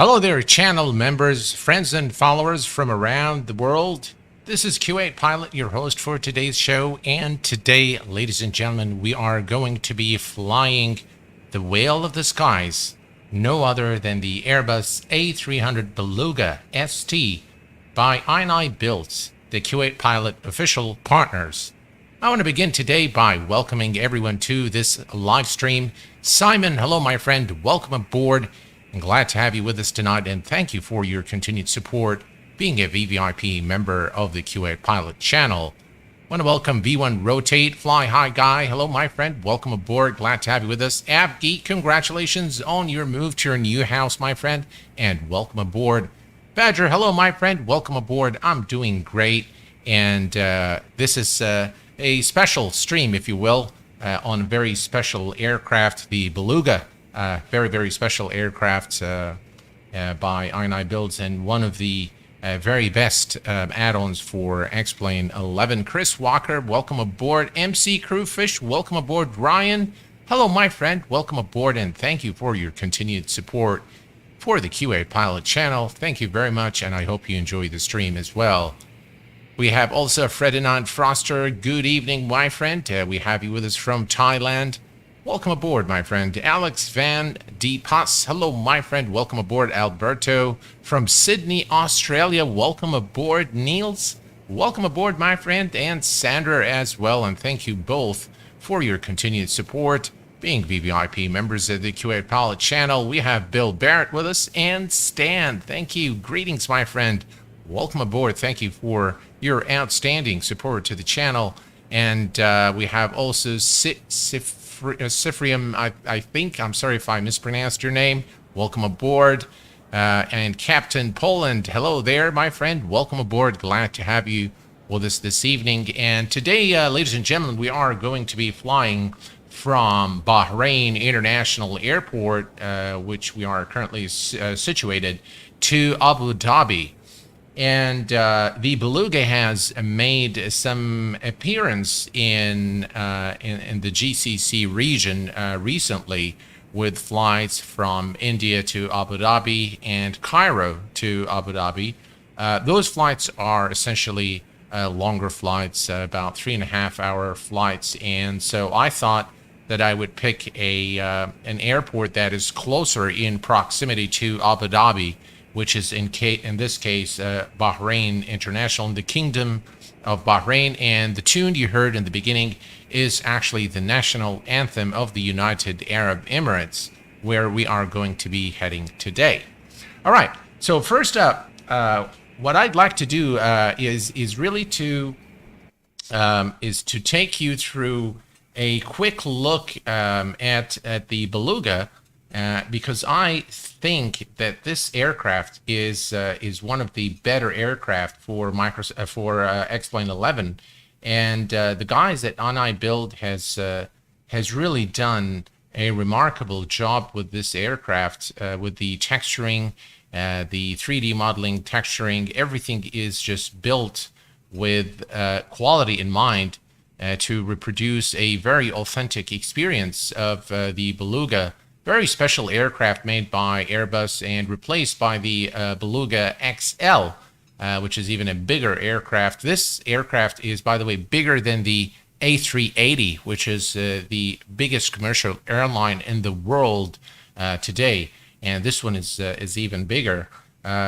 Hello there, channel members, friends, and followers from around the world. This is Q8 Pilot, your host for today's show. And today, ladies and gentlemen, we are going to be flying the whale of the skies, no other than the Airbus A300 Beluga ST by iniBuilds, the Q8 Pilot official partners. I want to begin today by welcoming everyone to this live stream. Simon, hello, my friend. Welcome aboard. I'm glad to have you with us tonight, and thank you for your continued support, being a VVIP member of the Q8 Pilot channel. I want to welcome V1 Rotate, Fly High Guy. Hello, my friend. Welcome aboard. Glad to have you with us. Abgeek, congratulations on your move to your new house, my friend, and welcome aboard. Badger, hello, my friend. Welcome aboard. I'm doing great, and this is a special stream, if you will, on a very special aircraft, the Beluga. Very, very special aircraft by iniBuilds, and one of the very best add-ons for X-Plane 11. Chris Walker, welcome aboard. MC Crewfish, welcome aboard. Ryan, hello, my friend. Welcome aboard, and thank you for your continued support for the Q8 Pilot channel. Thank you very much, and I hope you enjoy the stream as well. We have also Ferdinand Froster. Good evening, my friend. We have you with us from Thailand. Welcome aboard, my friend. Alex Van D. Pas. Hello, my friend. Welcome aboard. Alberto from Sydney, Australia. Welcome aboard. Niels, welcome aboard, my friend. And Sandra as well. And thank you both for your continued support, being VVIP members of the Q8 Pilot channel. We have Bill Barrett with us and Stan. Thank you. Greetings, my friend. Welcome aboard. Thank you for your outstanding support to the channel. And we have also Sifrium, I think. I'm sorry if I mispronounced your name. Welcome aboard. And Captain Poland, hello there, my friend. Welcome aboard. Glad to have you with us this evening. And today, ladies and gentlemen, we are going to be flying from Bahrain International Airport, which we are currently situated, to Abu Dhabi. And the Beluga has made some appearance in the GCC region recently, with flights from India to Abu Dhabi and Cairo to Abu Dhabi. Those flights are essentially longer flights, about 3.5-hour flights, and so I thought that I would pick an airport that is closer in proximity to Abu Dhabi, which is in this case Bahrain International, in the Kingdom of Bahrain. And the tune you heard in the beginning is actually the national anthem of the United Arab Emirates, where we are going to be heading today. All right, so first up, what I'd like to do is really to take you through a quick look at the Beluga, because I think that this aircraft is one of the better aircraft for X-Plane 11, and the guys at iniBuild has really done a remarkable job with this aircraft, with the texturing, the 3D modeling, texturing. Everything is just built with quality in mind, to reproduce a very authentic experience of the Beluga. Very special aircraft made by Airbus and replaced by the Beluga XL, which is even a bigger aircraft. This aircraft is, by the way, bigger than the A380, which is the biggest commercial airline in the world today. And this one is even bigger.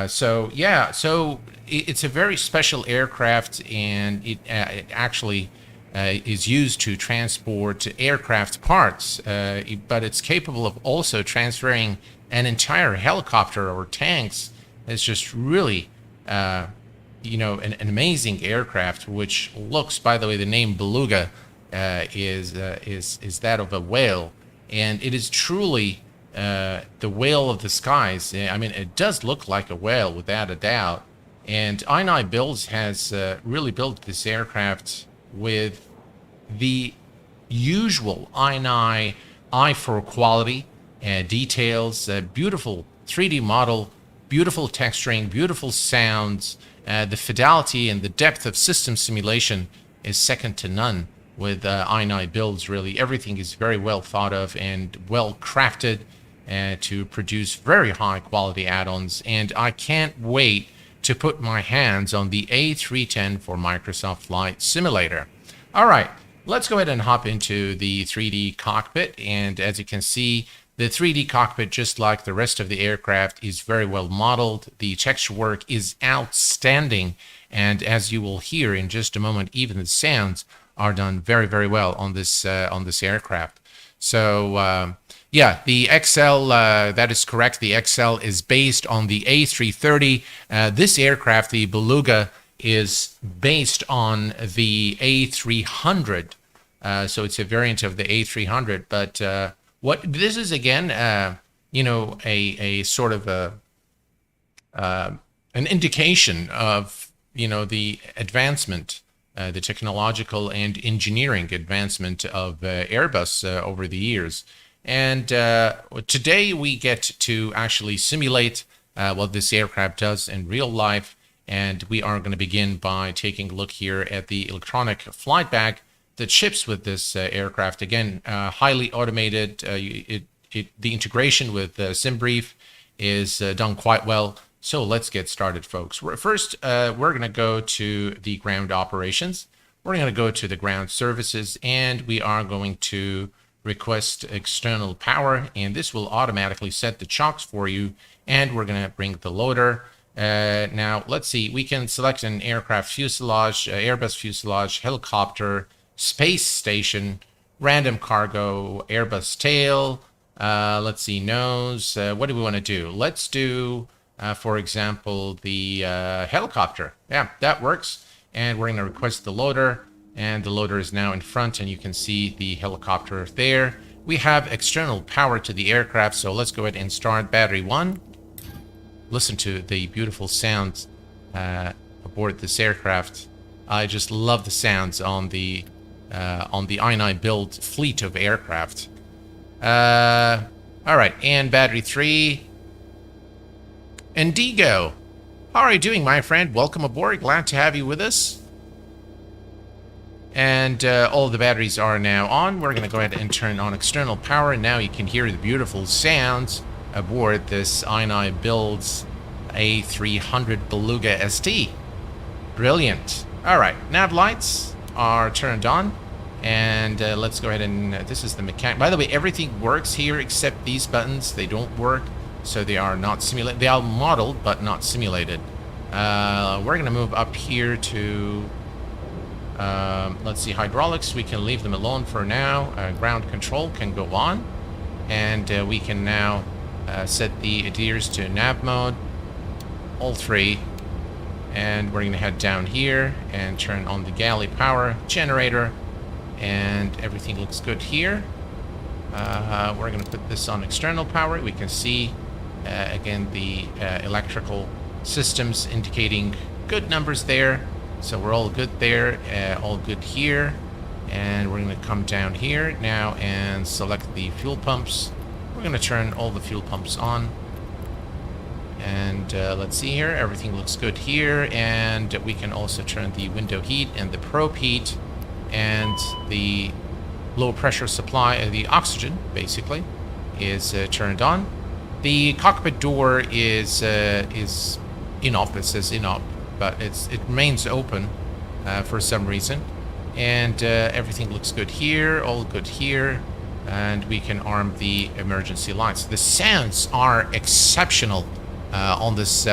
So it's a very special aircraft, and it actually is used to transport aircraft parts, but it's capable of also transferring an entire helicopter or tanks. It's just really, an amazing aircraft, which looks, by the way, the name Beluga is that of a whale, and it is truly the whale of the skies. I mean, it does look like a whale without a doubt, and iniBuilds has really built this aircraft with the usual eye for quality, details, beautiful 3D model, beautiful texturing, beautiful sounds. The fidelity and the depth of system simulation is second to none with iniBuilds. Really, everything is very well thought of and well crafted. to produce very high quality add-ons, and I can't wait to put my hands on the A310 for Microsoft Flight Simulator. All right, let's go ahead and hop into the 3D cockpit, and as you can see, the 3D cockpit, just like the rest of the aircraft, is very well modeled. The texture work is outstanding, and as you will hear in just a moment, even the sounds are done very, very well on this aircraft. So yeah, the XL, that is correct. The XL is based on the A330. This aircraft, the Beluga, is based on the A300. So it's a variant of the A300, but what this is again, you know, a sort of an indication of, you know, the advancement, the technological and engineering advancement of Airbus over the years. And today we get to actually simulate what this aircraft does in real life. And we are going to begin by taking a look here at the electronic flight bag that ships with this aircraft. Again, highly automated. The integration with SimBrief is done quite well. So let's get started, folks. First, we're going to go to the ground operations. We're going to go to the ground services, and we are going to request external power, and this will automatically set the chocks for you. And we're going to bring the loader. Now, let's see. We can select an aircraft fuselage, Airbus fuselage, helicopter, space station, random cargo, Airbus tail. Let's see, nose. What do we want to do? Let's do, for example, the helicopter. Yeah, that works. And we're going to request the loader. And the loader is now in front, and you can see the helicopter there. We have external power to the aircraft, so let's go ahead and start battery 1. Listen to the beautiful sounds aboard this aircraft. I just love the sounds on the iniBuild fleet of aircraft. All right, and battery 3. Indigo, how are you doing, my friend? Welcome aboard. Glad to have you with us. And all the batteries are now on. We're going to go ahead and turn on external power. And now you can hear the beautiful sounds aboard this iniBuilds A300 BelugaST. Brilliant. All right, nav lights are turned on. And let's go ahead and, this is the mechanic. By the way, everything works here except these buttons. They don't work, so they are not simulated. They are modeled, but not simulated. We're going to move up here to, let's see, hydraulics. We can leave them alone for now. Ground control can go on. And we can now set the adheres to nav mode. All three. And we're going to head down here and turn on the galley power generator. And everything looks good here. We're going to put this on external power. We can see, again, the electrical systems indicating good numbers there. So we're all good there, all good here. And we're going to come down here now and select the fuel pumps. We're going to turn all the fuel pumps on. And let's see here, everything looks good here. And we can also turn the window heat and the probe heat. And the low pressure supply, the oxygen basically, is turned on. The cockpit door is in-op. It says in-op, but it remains open for some reason. And everything looks good here, all good here. And we can arm the emergency lights. The sounds are exceptional on this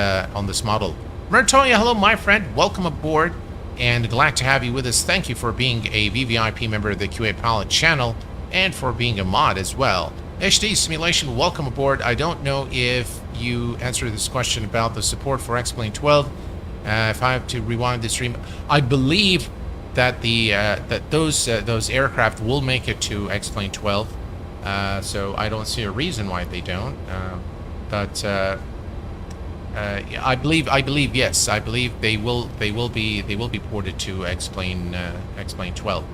model. Mertoya, hello, my friend. Welcome aboard. And glad to have you with us. Thank you for being a VVIP member of the QA Pilot channel and for being a mod as well. HD Simulation, welcome aboard. I don't know if you answered this question about the support for X-Plane 12. If I have to rewind the stream, I believe that those aircraft will make it to X-Plane 12. So I don't see a reason why they don't. I believe yes. I believe they will be ported to X-Plane 12.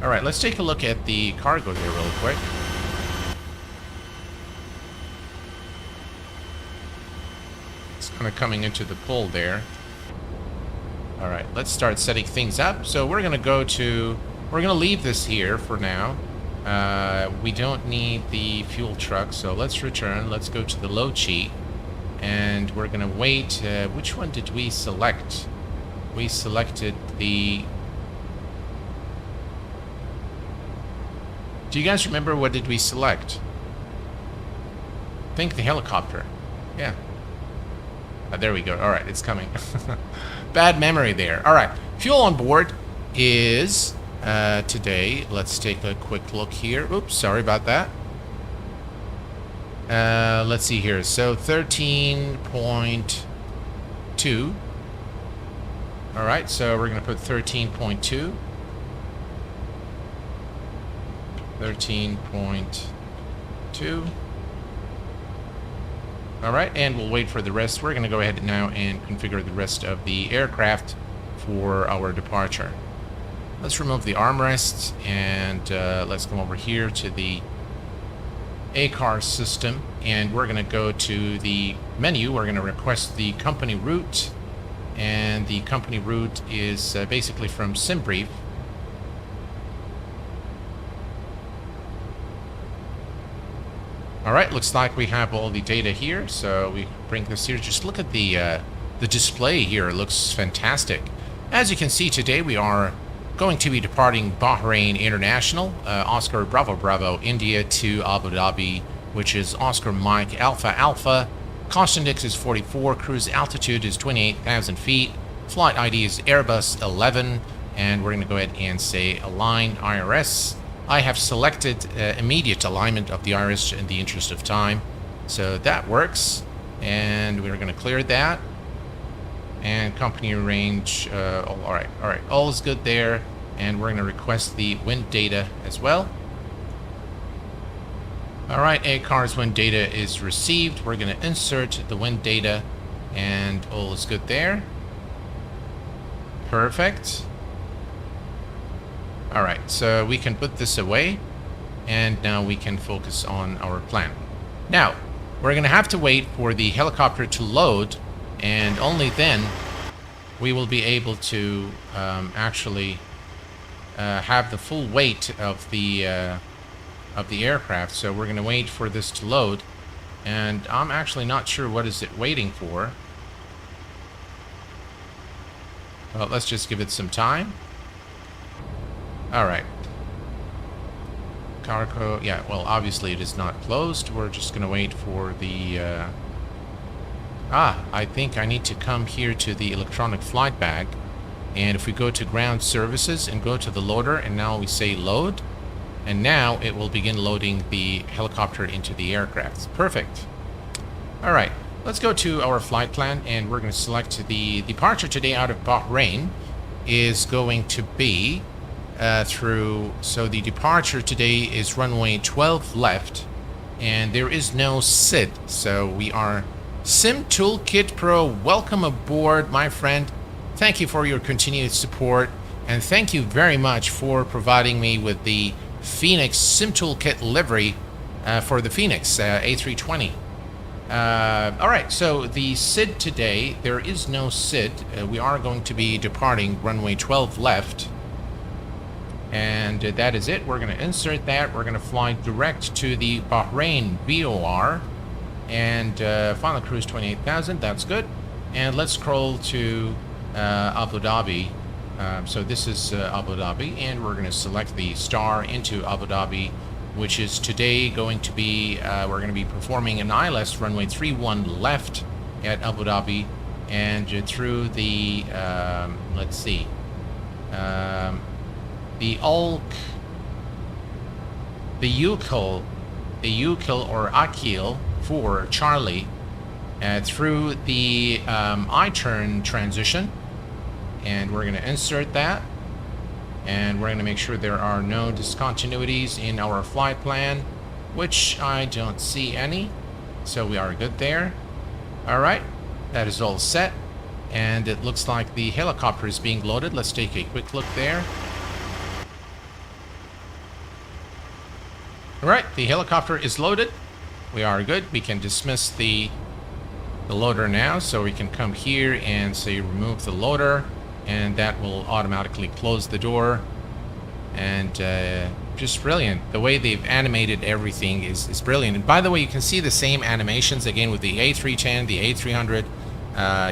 All right, let's take a look at the cargo here real quick. It's kind of coming into the pull there. All right, let's start setting things up. So we're going to leave this here for now. We don't need the fuel truck, so let's return. Let's go to the load sheet, and we're gonna wait. Which one did we select? We selected the... Do you guys remember what did we select? I think the helicopter. Yeah. There we go. All right, it's coming. Bad memory there. All right, fuel on board is today. Let's take a quick look here. Oops, sorry about that. Let's see here. So 13.2. All right, so we're going to put 13.2. 13.2. All right, and we'll wait for the rest. We're going to go ahead now and configure the rest of the aircraft for our departure. Let's remove the armrests, and let's come over here to the ACAR system, and we're going to go to the menu. We're going to request the company route, and the company route is basically from SimBrief. All right, looks like we have all the data here, so we bring this here. Just look at the display here. It looks fantastic. As you can see, today we are going to be departing Bahrain International, Oscar Bravo Bravo India to Abu Dhabi, which is Oscar Mike Alpha Alpha. Cost index is 44, cruise altitude is 28,000 feet, flight ID is Airbus 11, and we're going to go ahead and say align IRS. I have selected immediate alignment of the iris in the interest of time, so that works, and we're going to clear that. And company range, all right, all is good there, and we're going to request the wind data as well. All right, ACAR's wind data is received. We're going to insert the wind data, and all is good there. Perfect. All right, so we can put this away, and now we can focus on our plan. Now, we're going to have to wait for the helicopter to load, and only then we will be able to actually have the full weight of the aircraft. So we're going to wait for this to load, and I'm actually not sure what is it waiting for. Well, let's just give it some time. All right. Cargo, yeah, well, obviously it is not closed. We're just going to wait for the... I think I need to come here to the electronic flight bag. And if we go to ground services and go to the loader, and now we say load, and now it will begin loading the helicopter into the aircraft. Perfect. All right, let's go to our flight plan, and we're going to select the departure today out of Bahrain is going to be so the departure today is runway 12 left, and there is no SID, so we are Sim Toolkit Pro. Welcome aboard, my friend. Thank you for your continued support, and thank you very much for providing me with the Phoenix Sim Toolkit livery for the Phoenix A320. All right, so the SID today, there is no SID. We are going to be departing runway 12 left. And that is it. We're going to insert that. We're going to fly direct to the Bahrain VOR. And final cruise 28,000. That's good. And let's scroll to Abu Dhabi. So this is Abu Dhabi. And we're going to select the star into Abu Dhabi, which is today going to be, we're going to be performing an ILS runway 31 left at Abu Dhabi. And through the, let's see. The Ukil or Akil for Charlie through the I-turn transition, and we're going to insert that, and we're going to make sure there are no discontinuities in our flight plan, which I don't see any, so we are good there. All right, that is all set, and it looks like the helicopter is being loaded. Let's take a quick look there. All right, the helicopter is loaded. We are good. We can dismiss the loader now, so we can come here and say remove the loader, and that will automatically close the door and just brilliant. The way they've animated everything is brilliant. And by the way, you can see the same animations again with the A310, the A300.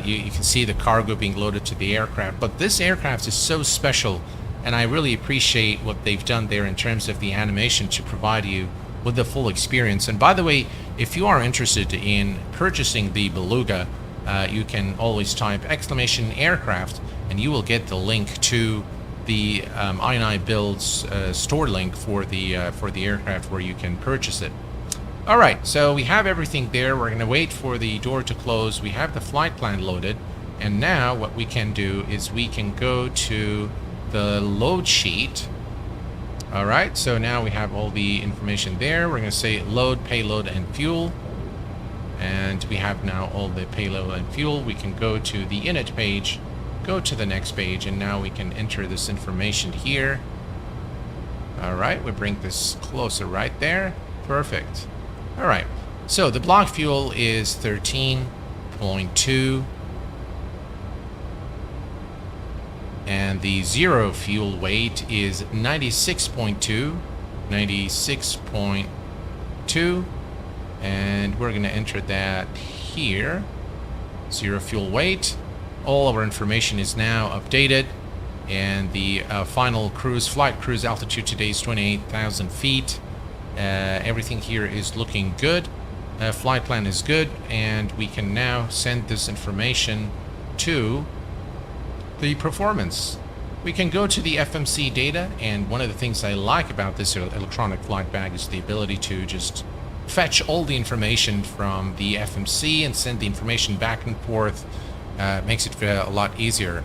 You can see the cargo being loaded to the aircraft. But this aircraft is so special, and I really appreciate what they've done there in terms of the animation to provide you with the full experience. And by the way, if you are interested in purchasing the Beluga, you can always type !aircraft and you will get the link to the iniBuilds store link for the aircraft where you can purchase it. All right, so we have everything there. We're going to wait for the door to close. We have the flight plan loaded, and now what we can do is we can go to the load sheet. All right, so now we have all the information there. We're going to say load, payload, and fuel. And we have now all the payload and fuel. We can go to the init page, go to the next page, and now we can enter this information here. All right, we bring this closer right there. Perfect. All right, so the block fuel is 13.2. And the zero fuel weight is 96.2. And we're going to enter that here. Zero fuel weight. All of our information is now updated. And the final flight cruise altitude today is 28,000 feet. Everything here is looking good. Flight plan is good. And we can now send this information to the performance. We can go to the FMC data, and one of the things I like about this electronic flight bag is the ability to just fetch all the information from the FMC and send the information back and forth. Makes it a lot easier.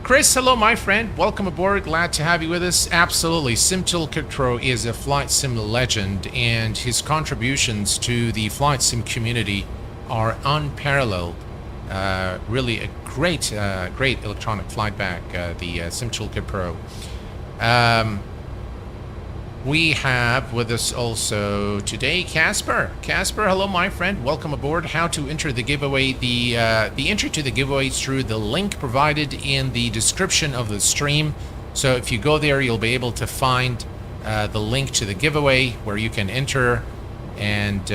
Chris, hello my friend, welcome aboard, glad to have you with us. Absolutely, Simtoolkitro is a flight sim legend, and his contributions to the flight sim community are unparalleled. Really a great electronic flight bag, the Simtoolkitro. We have with us also today Casper. Casper, hello my friend, welcome aboard. How to enter the giveaway? The entry to the giveaway is through the link provided in the description of the stream. So if you go there, you'll be able to find the link to the giveaway where you can enter, and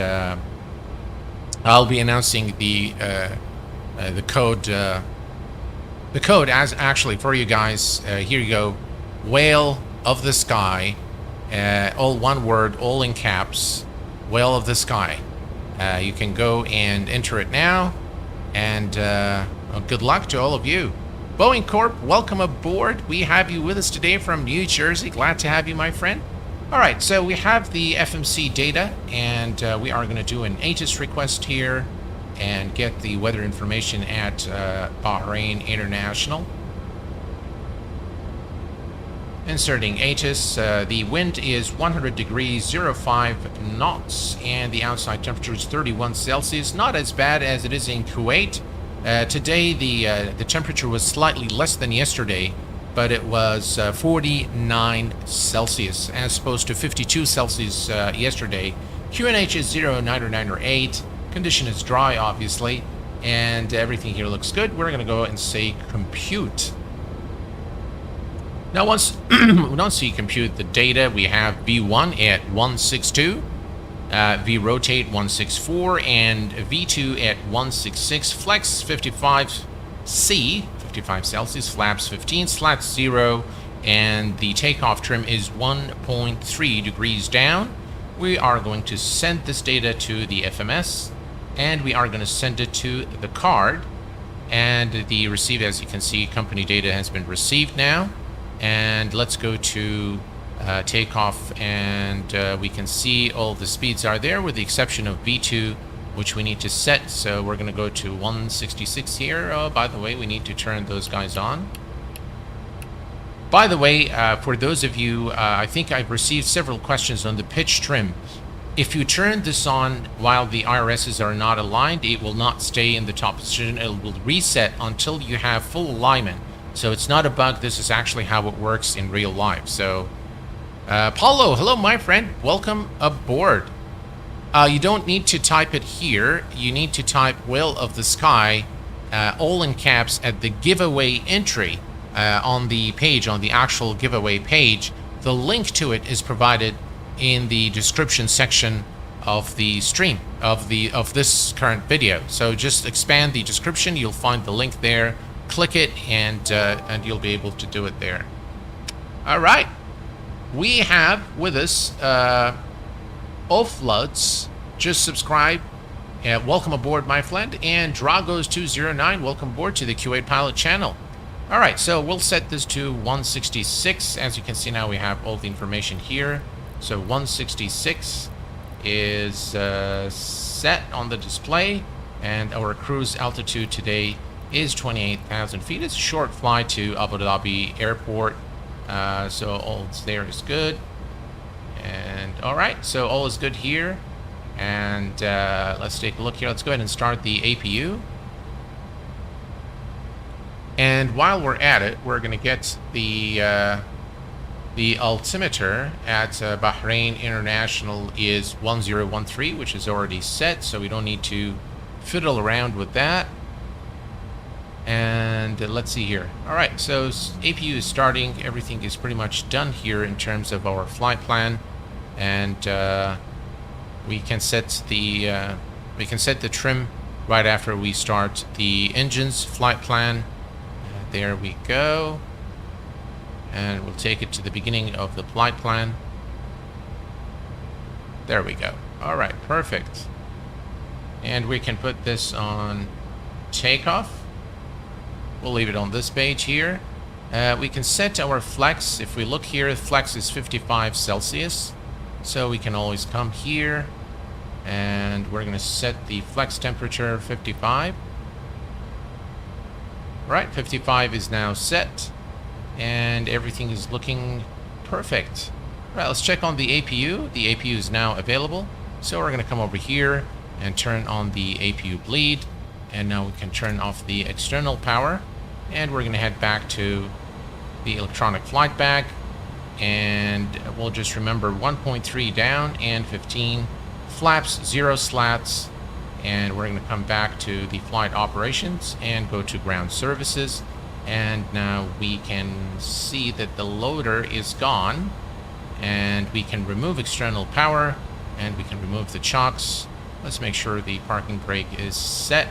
I'll be announcing the code as actually for you guys. Here you go, Whale of the Sky. All one word, all in caps, Whale of the Sky. You can go and enter it now, and good luck to all of you. Boeing Corp, welcome aboard. We have you with us today from New Jersey. Glad to have you, my friend. All right, so we have the FMC data, and we are going to do an ATIS request here and get the weather information at Bahrain International. Inserting ATIS, the wind is 100 degrees 05 knots, and the outside temperature is 31 Celsius. Not as bad as it is in Kuwait. Today, the temperature was slightly less than yesterday, but it was 49 Celsius, as opposed to 52 Celsius yesterday. QNH is 0998. Condition is dry, obviously, and everything here looks good. We're going to go and say compute. Now, once you compute the data, we have V1 at 162, V-rotate 164, and V2 at 166, flex 55C, 55 Celsius, flaps 15, slats 0, and the takeoff trim is 1.3 degrees down. We are going to send this data to the FMS, and we are going to send it to the card, and the receive, as you can see, company data has been received now. And let's go to takeoff, and we can see all the speeds are there with the exception of V2, which we need to set. So we're going to go to 166 here. Oh, by the way, we need to turn those guys on. By the way, for those of you, I think I've received several questions on the pitch trim. If you turn this on while the IRSs are not aligned, it will not stay in the top position. It will reset until you have full alignment. So it's not a bug. This is actually how it works in real life. So, Paulo, hello, my friend. Welcome aboard. You don't need to type it here. You need to type Whale of the Sky all in caps at the giveaway entry on the page, on the actual giveaway page. The link to it is provided in the description section of the stream of this current video. So just expand the description, you'll find the link there, click it, and you'll be able to do it there. All right, we have with us Ofloods, just subscribe. Welcome aboard, my friend. And Dragos209, welcome aboard to the Q8 Pilot channel. All right, so we'll set this to 166. As you can see now, we have all the information here. So 166 is set on the display, and our cruise altitude today is 28,000 feet. It's a short flight to Abu Dhabi airport, so all there is good. And all right, so all is good here. And let's take a look here. Let's go ahead and start the APU. And while we're at it, we're going to get the altimeter at Bahrain International is 1013, which is already set, so we don't need to fiddle around with that. And let's see here. All right, so APU is starting. Everything is pretty much done here in terms of our flight plan, and we can set the trim right after we start the engine's flight plan. There we go. And we'll take it to the beginning of the flight plan. There we go. All right, perfect. And we can put this on takeoff. We'll leave it on this page here. We can set our flex. If we look here, flex is 55 Celsius. So we can always come here, and we're going to set the flex temperature 55. Right, 55 is now set, and everything is looking perfect. All right, let's check on the APU. The APU is now available, so we're going to come over here and turn on the APU bleed, and now we can turn off the external power, and we're going to head back to the electronic flight bag, and we'll just remember 1.3 down and 15 flaps, 0 slats. And we're going to come back to the flight operations and go to ground services. And now we can see that the loader is gone, and we can remove external power, and we can remove the chocks. Let's make sure the parking brake is set.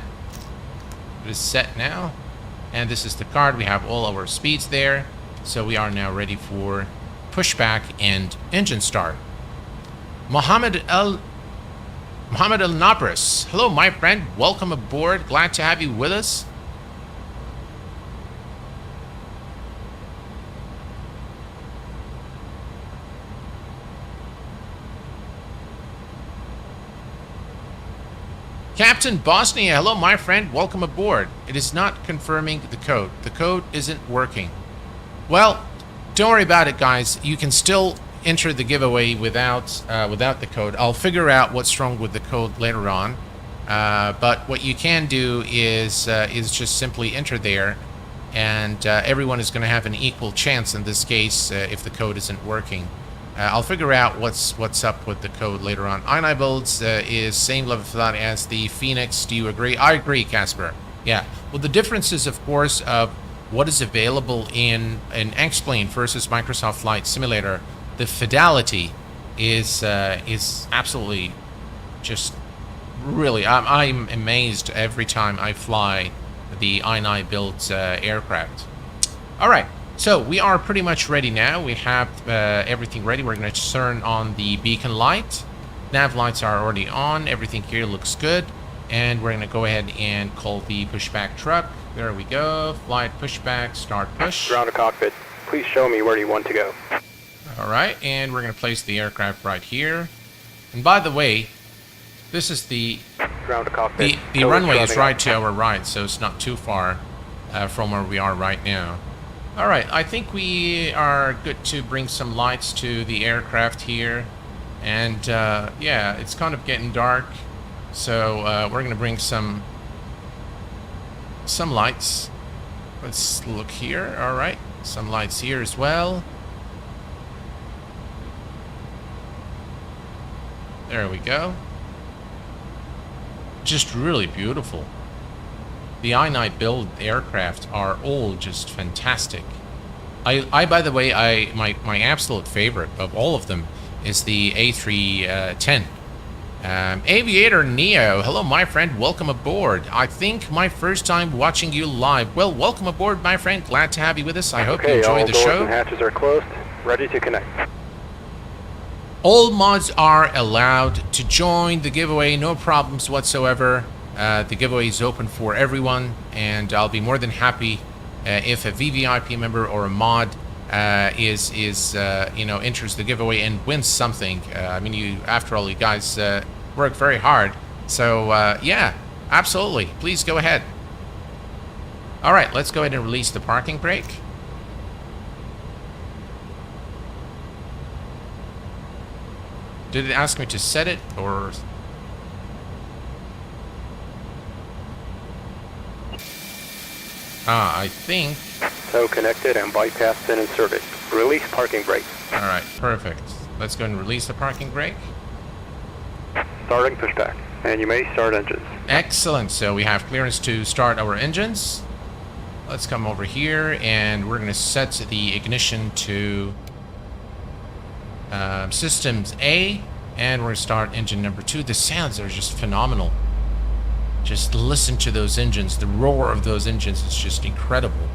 It is set now. And this is the card. We have all our speeds there. So we are now ready for pushback and engine start. Mohammed Al Nabris. Hello, my friend. Welcome aboard. Glad to have you with us. Captain Bosnia. Hello, my friend. Welcome aboard. It is not confirming the code. The code isn't working. Well, don't worry about it, guys. You can still enter the giveaway without the code. I'll figure out what's wrong with the code later on. But what you can do is just simply enter there, and everyone is going to have an equal chance in this case if the code isn't working. I'll figure out what's up with the code later on. iniBuilds is same level for that as the Phoenix. Do you agree? I agree, Casper. Yeah. Well, the difference is, of course, of what is available in X-Plane versus Microsoft Flight Simulator. The fidelity is absolutely just really. I'm amazed every time I fly the iniBuilds aircraft. All right, so we are pretty much ready now. We have everything ready. We're going to turn on the beacon light. Nav lights are already on. Everything here looks good, and we're going to go ahead and call the pushback truck. There we go. Flight pushback. Start push. Ground to cockpit. Please show me where you want to go. All right, and we're going to place the aircraft right here. And by the way, this is the ground to cockpit. The runway is right to our right, so it's not too far from where we are right now. All right, I think we are good to bring some lights to the aircraft here. And yeah, it's kind of getting dark, so we're going to bring some lights. Let's look here. All right, some lights here as well. There we go. Just really beautiful. The iniBuild aircraft are all just fantastic. I by the way, my absolute favorite of all of them is the A310. Aviator Neo, hello my friend, welcome aboard. I think my first time watching you live. Well, welcome aboard my friend, glad to have you with us. I hope you enjoy the show. All doors and hatches are closed, ready to connect. All mods are allowed to join the giveaway, no problems whatsoever. The giveaway is open for everyone, and I'll be more than happy if a VVIP member or a mod enters the giveaway and wins something. I mean, after all, you guys work very hard. So, yeah, absolutely. Please go ahead. All right, let's go ahead and release the parking brake. Did it ask me to set it, or... I think... So connected and bypassed and inserted. Release parking brake. All right, perfect. Let's go and release the parking brake. Starting pushback, and you may start engines. Excellent. So we have clearance to start our engines. Let's come over here, and we're going to set the ignition to Systems A, and we're going to start engine number 2. The sounds are just phenomenal. Just listen to those engines. The roar of those engines is just incredible.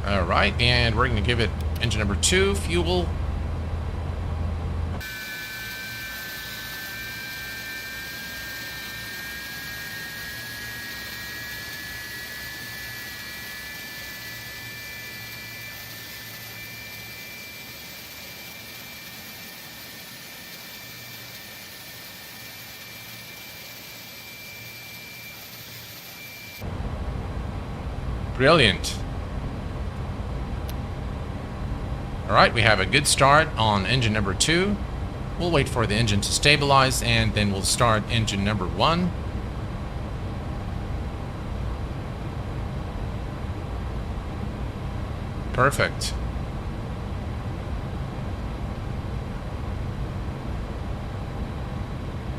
All right, and we're going to give it engine number 2 fuel. Brilliant. All right, we have a good start on engine number 2. We'll wait for the engine to stabilize, and then we'll start engine number 1. Perfect.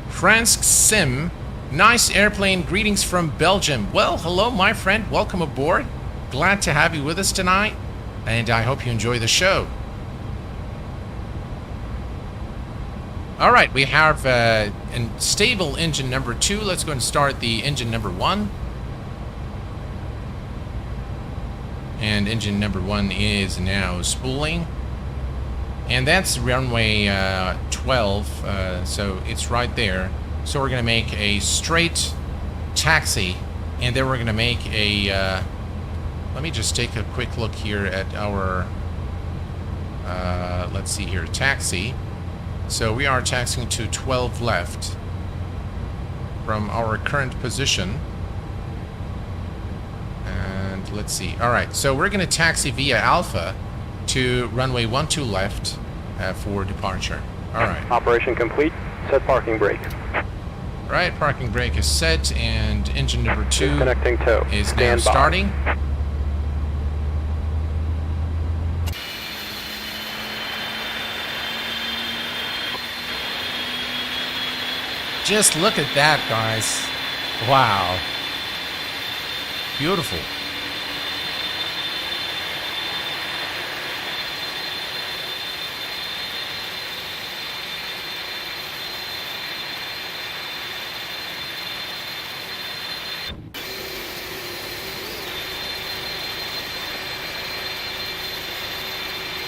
Fransk Sim, nice airplane, greetings from Belgium. Well, hello my friend, welcome aboard. Glad to have you with us tonight, and I hope you enjoy the show. All right, we have a stable engine number 2. Let's go and start the engine number 1. And engine number 1 is now spooling. And that's runway 12, so it's right there. So we're going to make a straight taxi, and then we're going to make a... let me just take a quick look here at our... let's see here, taxi. So we are taxiing to 12 left from our current position. And let's see. All right, so we're going to taxi via Alpha to runway 12 left for departure. All right. Operation complete. Set parking brake. All right, parking brake is set, and engine number 2 Disconnecting tow. is now starting. Just look at that, guys. Wow. Beautiful.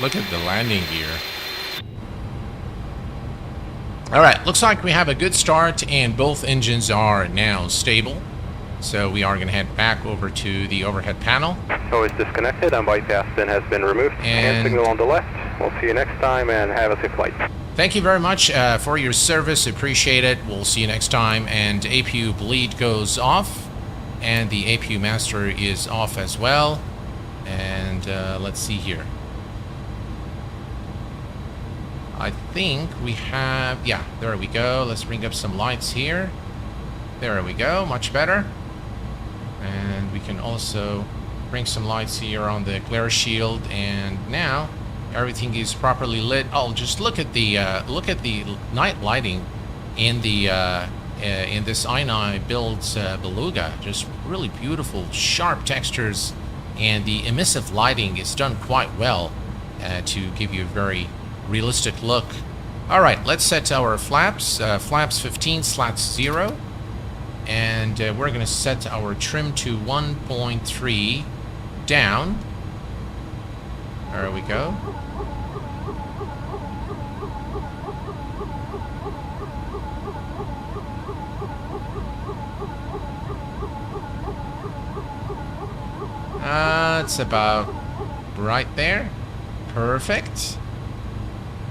Look at the landing gear. All right, looks like we have a good start, and both engines are now stable. So we are going to head back over to the overhead panel. So it's disconnected and bypass bin has been removed. And signal on the left. We'll see you next time, and have a safe flight. Thank you very much for your service. Appreciate it. We'll see you next time. And APU bleed goes off, and the APU master is off as well. And let's see here. I think we have, yeah, there we go. Let's bring up some lights here. There we go, much better. And we can also bring some lights here on the glare shield. And now Everything is properly lit. Oh, just look at the night lighting in the in this iniBuilds Beluga. Just really beautiful, sharp textures, and the emissive lighting is done quite well to give you a very realistic look. All right, let's set our flaps. Flaps 15, slats 0. And we're going to set our trim to 1.3 down. There we go. It's about right there. Perfect.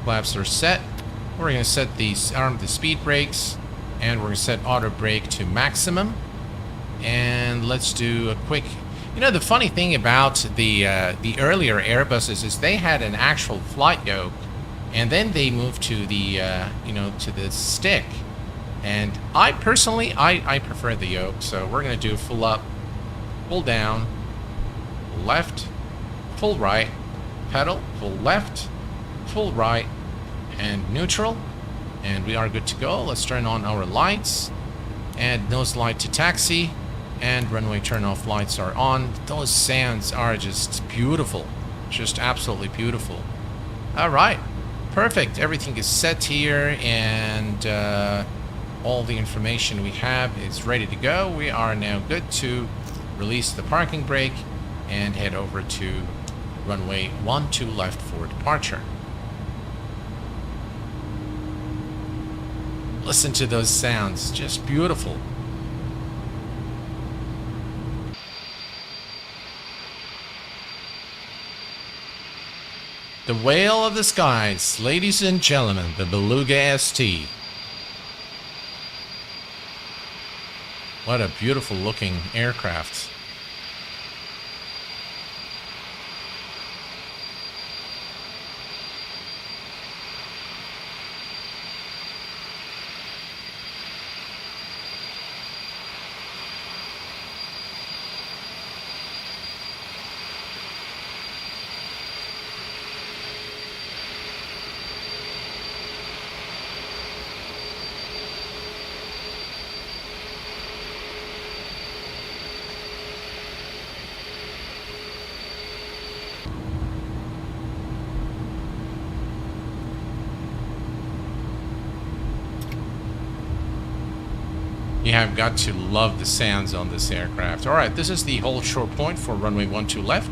Flaps are set. We're going to set the speed brakes, and we're going to set auto brake to maximum. And let's do a quick. You know, the funny thing about the earlier Airbuses is they had an actual flight yoke, and then they moved to the to the stick. And I personally I prefer the yoke, so we're going to do full up, full down, left, full right, pedal, full left, full right, and neutral, and we are good to go. Let's turn on our lights, and nose light to taxi, and runway turn off lights are on. Those sounds are just beautiful, just absolutely beautiful. All right, perfect. Everything is set here, and all the information we have is ready to go. We are now good to release the parking brake and head over to runway 12 left for departure. Listen to those sounds, just beautiful. The whale of the skies, ladies and gentlemen, the BelugaST. What a beautiful looking aircraft. You have got to love the sounds on this aircraft. All right, this is the hold short point for runway 12 left.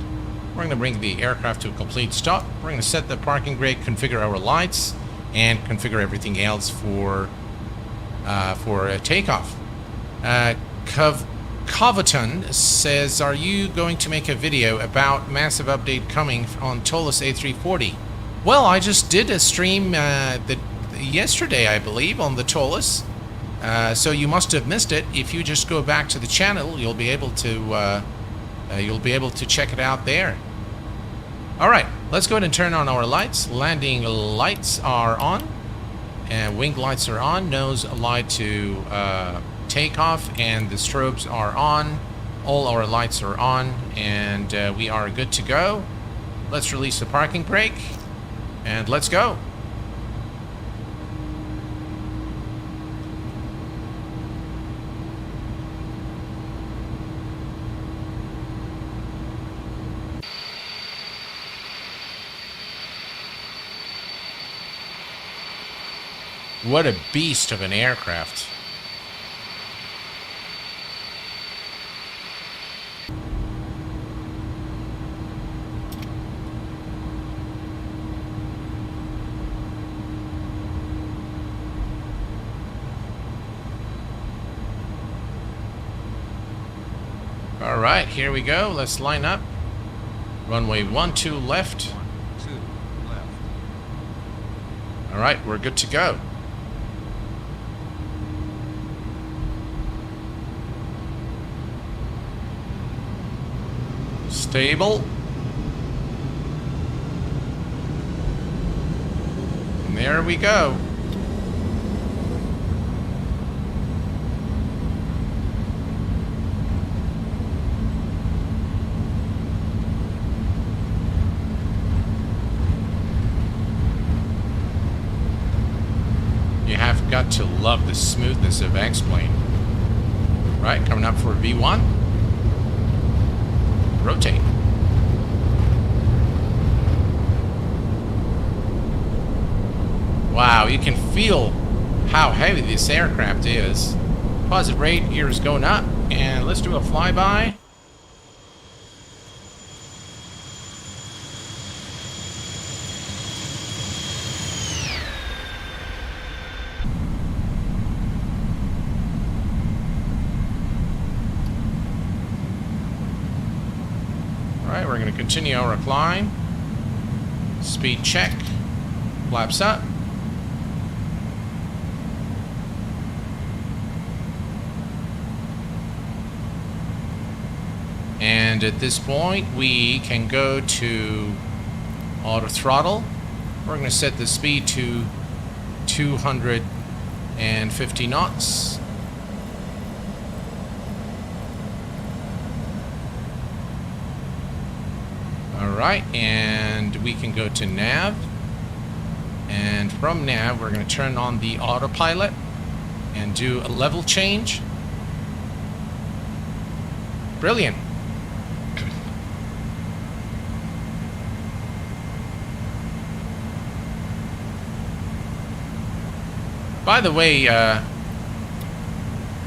We're going to bring the aircraft to a complete stop. We're going to set the parking brake, configure our lights, and configure everything else for a takeoff. Coverton says, are you going to make a video about massive update coming on TaiModels A340? Well, I just did a stream yesterday, I believe, on the TaiModels. So you must have missed it. If you just go back to the channel, you'll be able to check it out there. All right, let's go ahead and turn on our lights. Landing lights are on, and wing lights are on. Nose light to takeoff, and the strobes are on. All our lights are on, and we are good to go. Let's release the parking brake, and let's go. What a beast of an aircraft. All right, here we go. Let's line up. Runway 12 left. All right, we're good to go. Stable. And there we go. got to love the smoothness of X-Plane. Right, coming up for V1. Rotate. Wow, you can feel how heavy this aircraft is. Deposit rate here is going up, and let's do a flyby. Alright, we're going to continue our climb. Speed check. Flaps up. And at this point, we can go to auto throttle. We're going to set the speed to 250 knots. Alright, and we can go to nav. And from nav, we're going to turn on the autopilot and do a level change. Brilliant. By the way,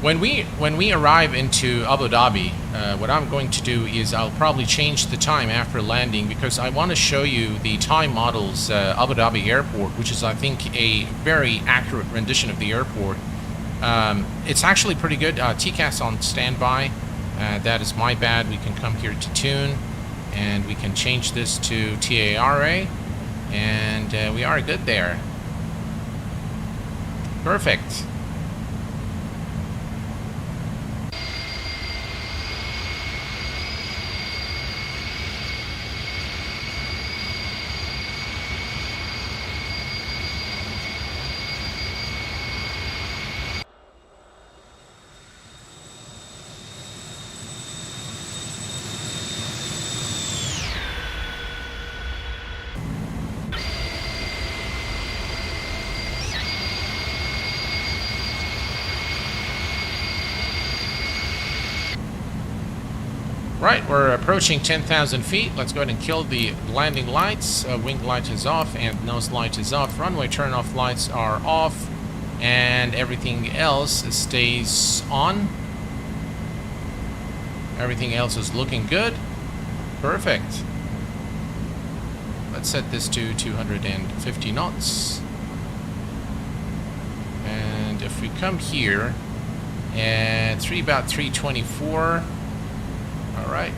when we arrive into Abu Dhabi, what I'm going to do is I'll probably change the time after landing, because I want to show you the TaiModels Abu Dhabi airport, which is, I think, a very accurate rendition of the airport. It's actually pretty good. TCAS on standby. That is my bad. We can come here to tune, and we can change this to TARA, and we are good there. Perfect. Right, we're approaching 10,000 feet. Let's go ahead and kill the landing lights. Wing light is off and nose light is off. Runway turn-off lights are off, and everything else stays on. Everything else is looking good. Perfect. Let's set this to 250 knots. And if we come here at about 324. All right.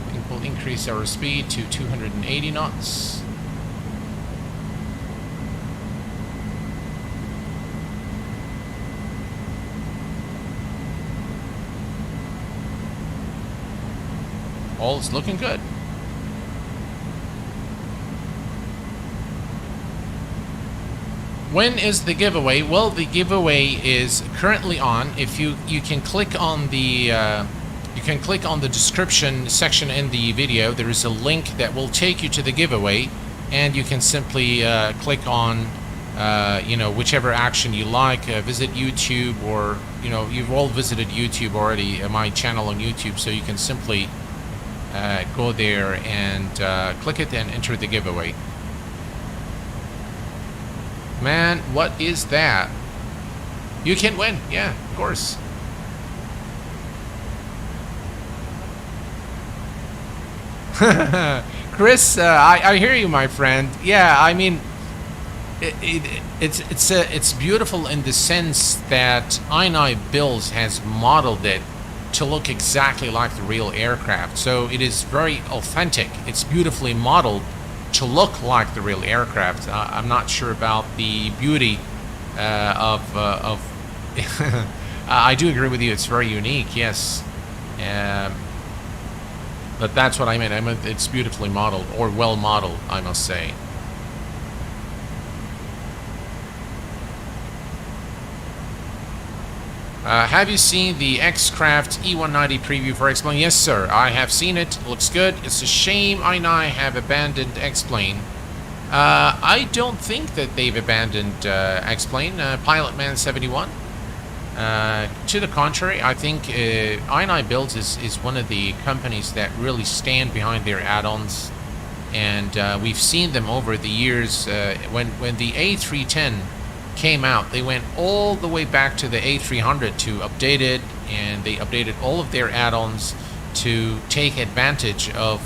I think we'll increase our speed to 280 knots. All is looking good. When is the giveaway? Well, the giveaway is currently on. If you can click on the description section in the video. There is a link that will take you to the giveaway, and you can simply click on whichever action you like. Visit YouTube, or you've all visited YouTube already. My channel on YouTube, so you can simply go there and click it and enter the giveaway. Man, what is that? You can win. Yeah, of course. Chris, I hear you, my friend. Yeah, I mean, it's beautiful in the sense that iniBuilds has modeled it to look exactly like the real aircraft. So it is very authentic. It's beautifully modeled to look like the real aircraft. I'm not sure about the beauty of I do agree with you, it's very unique, yes. But that's what I meant. I meant it's beautifully modeled, or well modeled, I must say. Have you seen the X-Craft E190 preview for X-Plane? Yes, sir. I have seen it. Looks good. It's a shame I have abandoned X-Plane. I don't think that they've abandoned X-Plane, Pilot Man 71. To the contrary, I think iniBuilds is one of the companies that really stand behind their add-ons, and we've seen them over the years. When the A310 came out, they went all the way back to the A300 to update it, and they updated all of their add-ons to take advantage of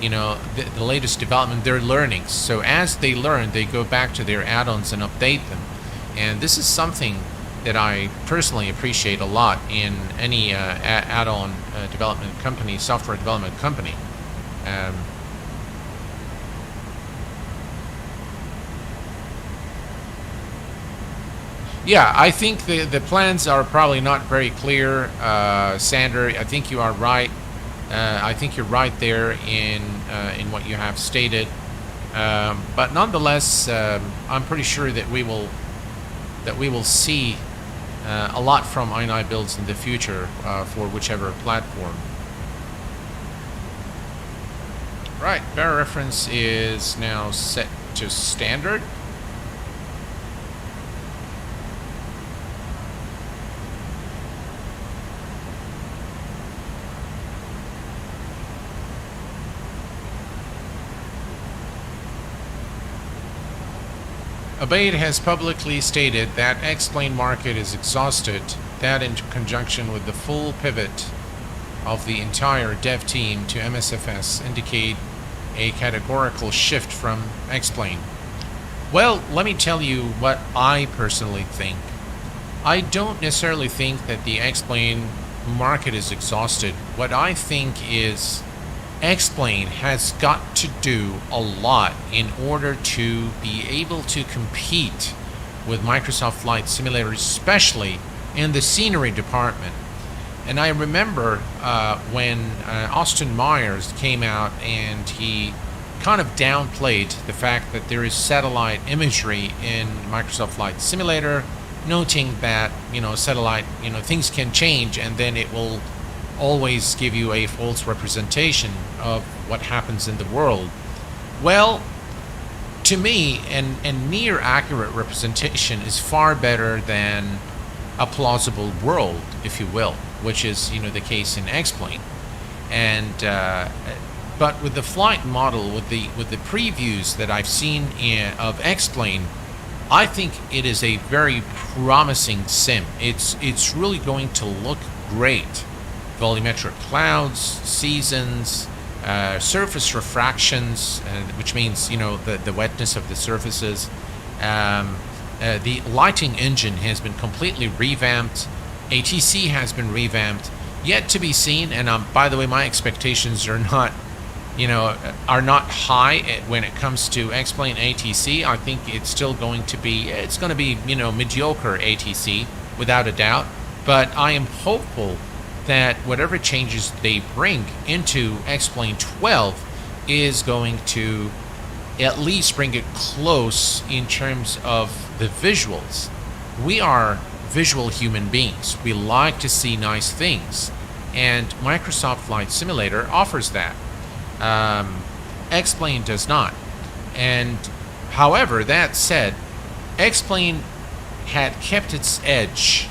the latest development, their learnings. So as they learn, they go back to their add-ons and update them, and this is something that I personally appreciate a lot in any add-on development company, software development company. Yeah, I think the plans are probably not very clear, Sander. I think you are right. I think you're right there in what you have stated. But nonetheless, I'm pretty sure that we will see a lot from iniBuilds in the future for whichever platform. Right, bearer reference is now set to standard. Ubaid has publicly stated that X-Plane market is exhausted. That, in conjunction with the full pivot of the entire dev team to MSFS, indicate a categorical shift from X-Plane. Well, let me tell you what I personally think. I don't necessarily think that the X-Plane market is exhausted. What I think is X-Plane has got to do a lot in order to be able to compete with Microsoft Flight Simulator, especially in the scenery department. And I remember when Austin Myers came out and he kind of downplayed the fact that there is satellite imagery in Microsoft Flight Simulator, noting that satellite things can change and then it will always give you a false representation of what happens in the world. Well, to me, a near accurate representation is far better than a plausible world, if you will, which is the case in X-Plane. And but with the flight model, with the previews that I've seen of X-Plane, I think it is a very promising sim. It's really going to look great. Volumetric clouds, seasons, surface refractions, which means the wetness of the surfaces. The lighting engine has been completely revamped. ATC has been revamped. Yet to be seen. And by the way, my expectations are not high when it comes to X-Plane ATC. I think it's still going to be mediocre ATC without a doubt. But I am hopeful that whatever changes they bring into X-Plane 12 is going to at least bring it close in terms of the visuals. We are visual human beings. We like to see nice things, and Microsoft Flight Simulator offers that. X-Plane does not. And however, that said, X-Plane had kept its edge.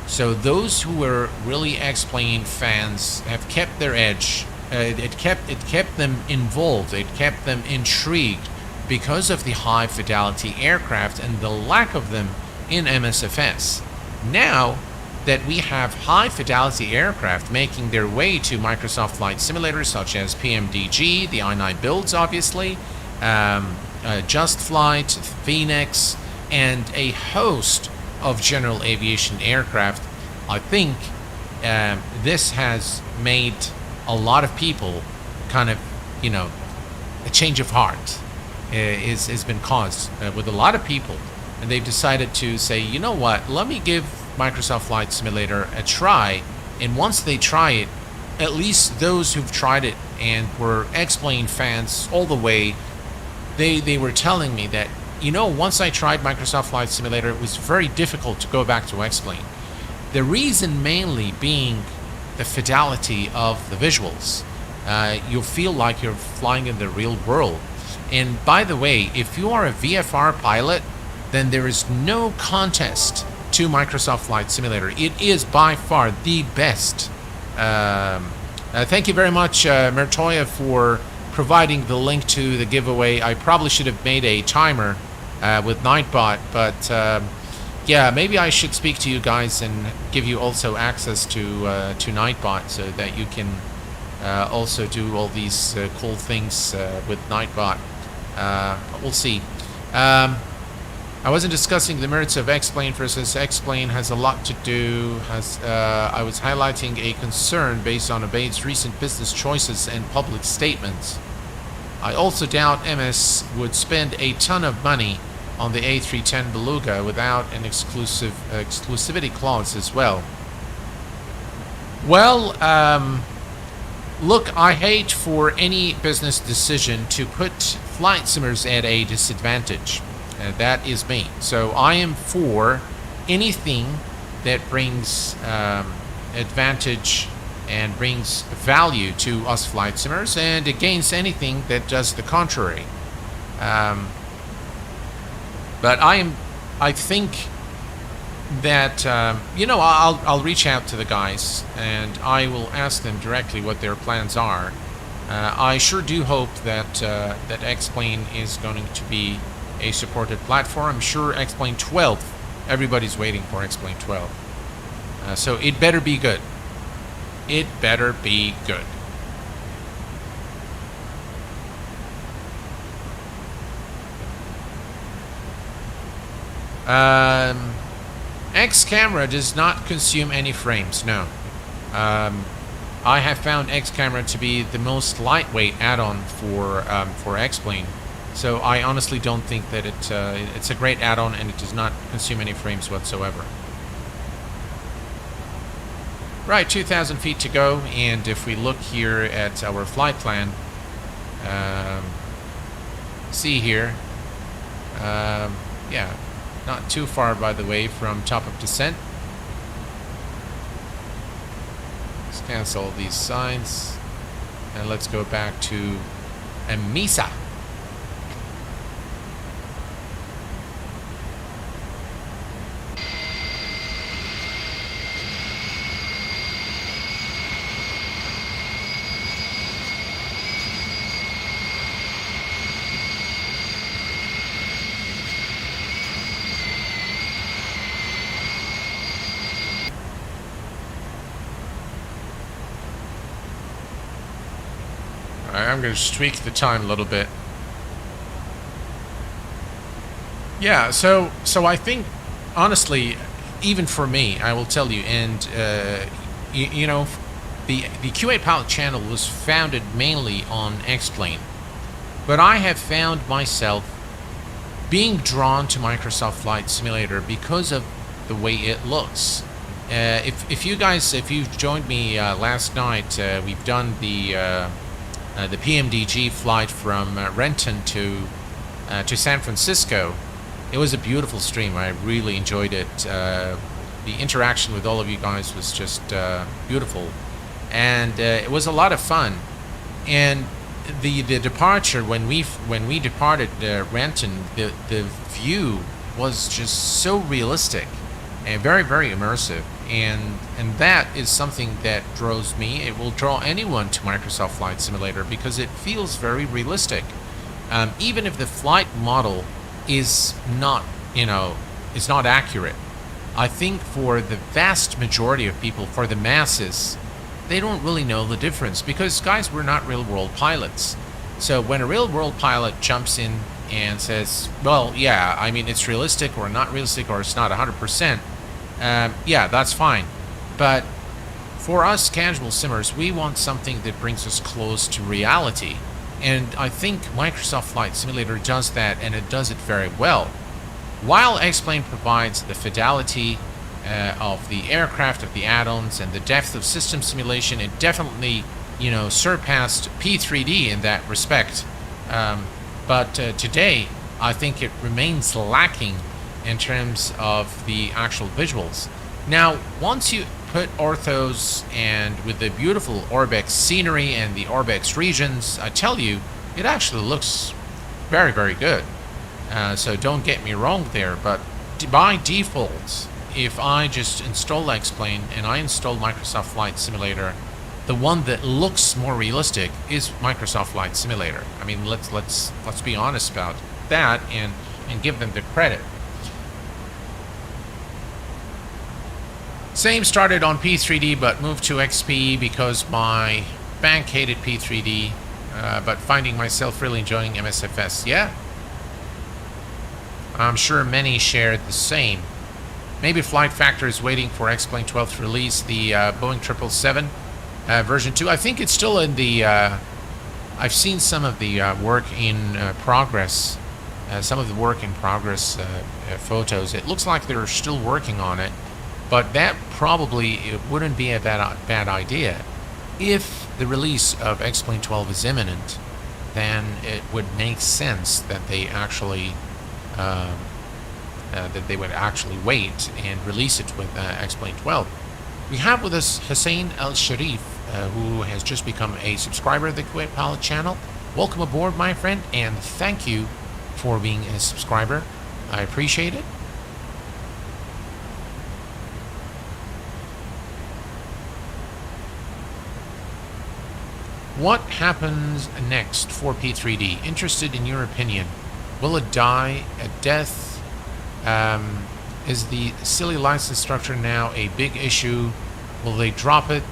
So those who were really X-Plane fans have kept their edge. It kept them involved. It kept them intrigued because of the high fidelity aircraft and the lack of them in MSFS. Now that we have high fidelity aircraft making their way to Microsoft Flight Simulator, such as PMDG, the iniBuilds, obviously, Just Flight, Phoenix, and a host of general aviation aircraft, I think this has made a lot of people kind of, a change of heart has been caused with a lot of people, and they've decided to say, you know what, let me give Microsoft Flight Simulator a try. And once they try it, at least those who've tried it and were X-Plane fans all the way, they were telling me that, once I tried Microsoft Flight Simulator, it was very difficult to go back to X-Plane. The reason mainly being the fidelity of the visuals. You'll feel like you're flying in the real world. And by the way, if you are a VFR pilot, then there is no contest to Microsoft Flight Simulator. It is by far the best. Thank you very much, Mertoya, for providing the link to the giveaway. I probably should have made a timer with Nightbot, but yeah, maybe I should speak to you guys and give you also access to Nightbot so that you can also do all these cool things with Nightbot. But we'll see. I wasn't discussing the merits of X-Plane versus X-Plane. Has a lot to do. I was highlighting a concern based on Obaid's recent business choices and public statements. I also doubt MS would spend a ton of money on the A310 Beluga without an exclusivity clause as well. Well, look, I hate for any business decision to put flight simmers at a disadvantage. That is me. So I am for anything that brings advantage and brings value to us flight simmers, and against anything that does the contrary. But I think that I'll reach out to the guys and I will ask them directly what their plans are. I sure do hope that that X-Plane is going to be a supported platform. I'm sure X-Plane 12, everybody's waiting for X-Plane 12. So it better be good. It better be good. X camera does not consume any frames, no. I have found X camera to be the most lightweight add-on for X-Plane. So I honestly don't think that it's a great add-on, and it does not consume any frames whatsoever. Right, 2,000 feet to go, and if we look here at our flight plan, see here, yeah, not too far, by the way, from top of descent. Let's cancel these signs, and let's go back to Mesa. I'm going to tweak the time a little bit. Yeah, so I think, honestly, even for me, I will tell you, and you know, the Q8 Pilot channel was founded mainly on X-Plane, but I have found myself being drawn to Microsoft Flight Simulator because of the way it looks. If you've joined me last night, we've done the PMDG flight from Renton to San Francisco. It was a beautiful stream. I really enjoyed it. The interaction with all of you guys was just beautiful, and it was a lot of fun. And the departure, when we departed Renton, the view was just so realistic and very, very immersive. And that is something that draws me. It will draw anyone to Microsoft Flight Simulator because it feels very realistic. Even if the flight model is not, is not accurate, I think for the vast majority of people, for the masses, they don't really know the difference because, guys, we're not real-world pilots. So when a real-world pilot jumps in and says, well, yeah, I mean, it's realistic or not realistic or it's not 100%, yeah, that's fine. But for us casual simmers, we want something that brings us close to reality. And I think Microsoft Flight Simulator does that, and it does it very well. While X-Plane provides the fidelity of the aircraft, of the add-ons, and the depth of system simulation, it definitely, surpassed P3D in that respect. But today, I think it remains lacking in terms of the actual visuals. Now, once you put orthos and with the beautiful Orbex scenery and the Orbex regions, I tell you, it actually looks very, very good. So don't get me wrong there, but by default, if I just install X-Plane and I install Microsoft Flight Simulator, the one that looks more realistic is Microsoft Flight Simulator. I mean, let's be honest about that and give them the credit. Same started on P3D but moved to XP because my bank hated P3D, but finding myself really enjoying MSFS. Yeah, I'm sure many shared the same. Maybe Flight Factor is waiting for X-Plane 12 to release the Boeing 777 version 2. I think it's still in the... I've seen some of the work in progress, photos. It looks like they're still working on it, but that probably it wouldn't be a bad idea. If the release of X-Plane 12 is imminent, then it would make sense that they actually would actually wait and release it with X-Plane 12. We have with us Hussein Al Sharif, who has just become a subscriber of the Kuwait Pilot channel. Welcome aboard, my friend, and thank you for being a subscriber. I appreciate it. What happens next for P3D? Interested in your opinion. Will it die a death? Is the silly license structure now a big issue? Will they drop it?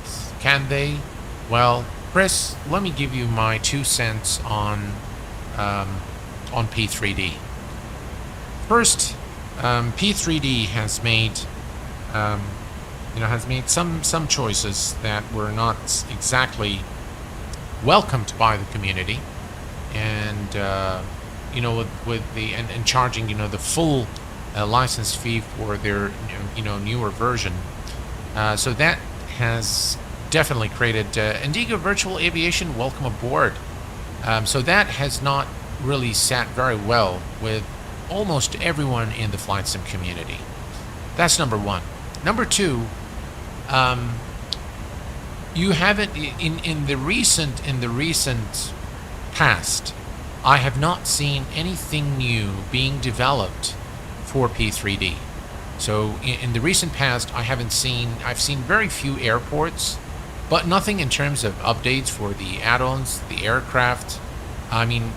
Can they? Well, Chris, let me give you my 2 cents on P3D. First, P3D has made some choices that were not exactly welcomed by the community, and with the and charging the full license fee for their newer version. So that has definitely created Indigo Virtual Aviation. Welcome aboard. So that has not really sat very well with almost everyone in the flight sim community. That's number one. Number two, you haven't in the recent past, I have not seen anything new being developed for P3D. So in the recent past, I've seen very few airports, but nothing in terms of updates for the add-ons, the aircraft. I mean,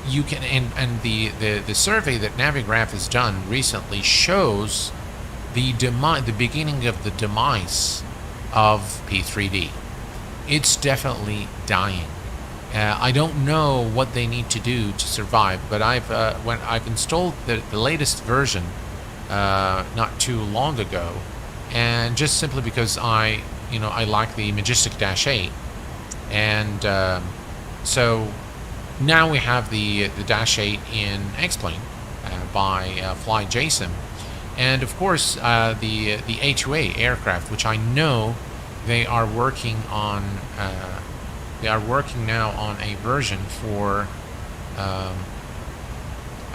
you can, and the survey that Navigraph has done recently shows the beginning of the demise of P3D. It's definitely dying. I don't know what they need to do to survive, but I've installed the latest version not too long ago, and just simply because I like the Majestic Dash 8, and so now we have the Dash 8 in X-Plane by FlyJSIM, and of course the A2A aircraft, which I know they are working on. They are working now on a version for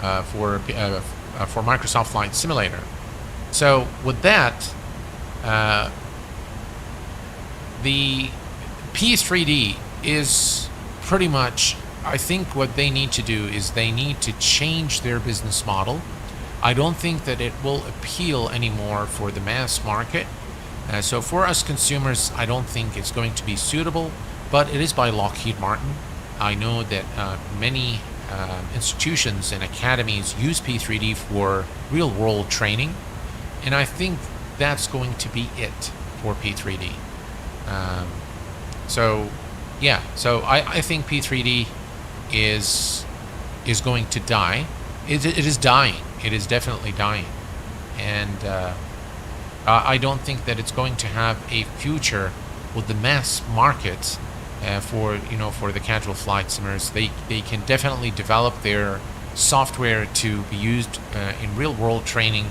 Microsoft Flight Simulator. So with that, the P3D is pretty much, I think what they need to do is they need to change their business model. I don't think that it will appeal anymore for the mass market. So for us consumers, I don't think it's going to be suitable, but it is by Lockheed Martin. I know that many institutions and academies use P3D for real-world training, and I think that's going to be it for P3D. So I think P3D is going to die. It is dying. It is definitely dying, and I don't think that it's going to have a future with the mass market. For the casual flight simmers, they can definitely develop their software to be used in real-world training,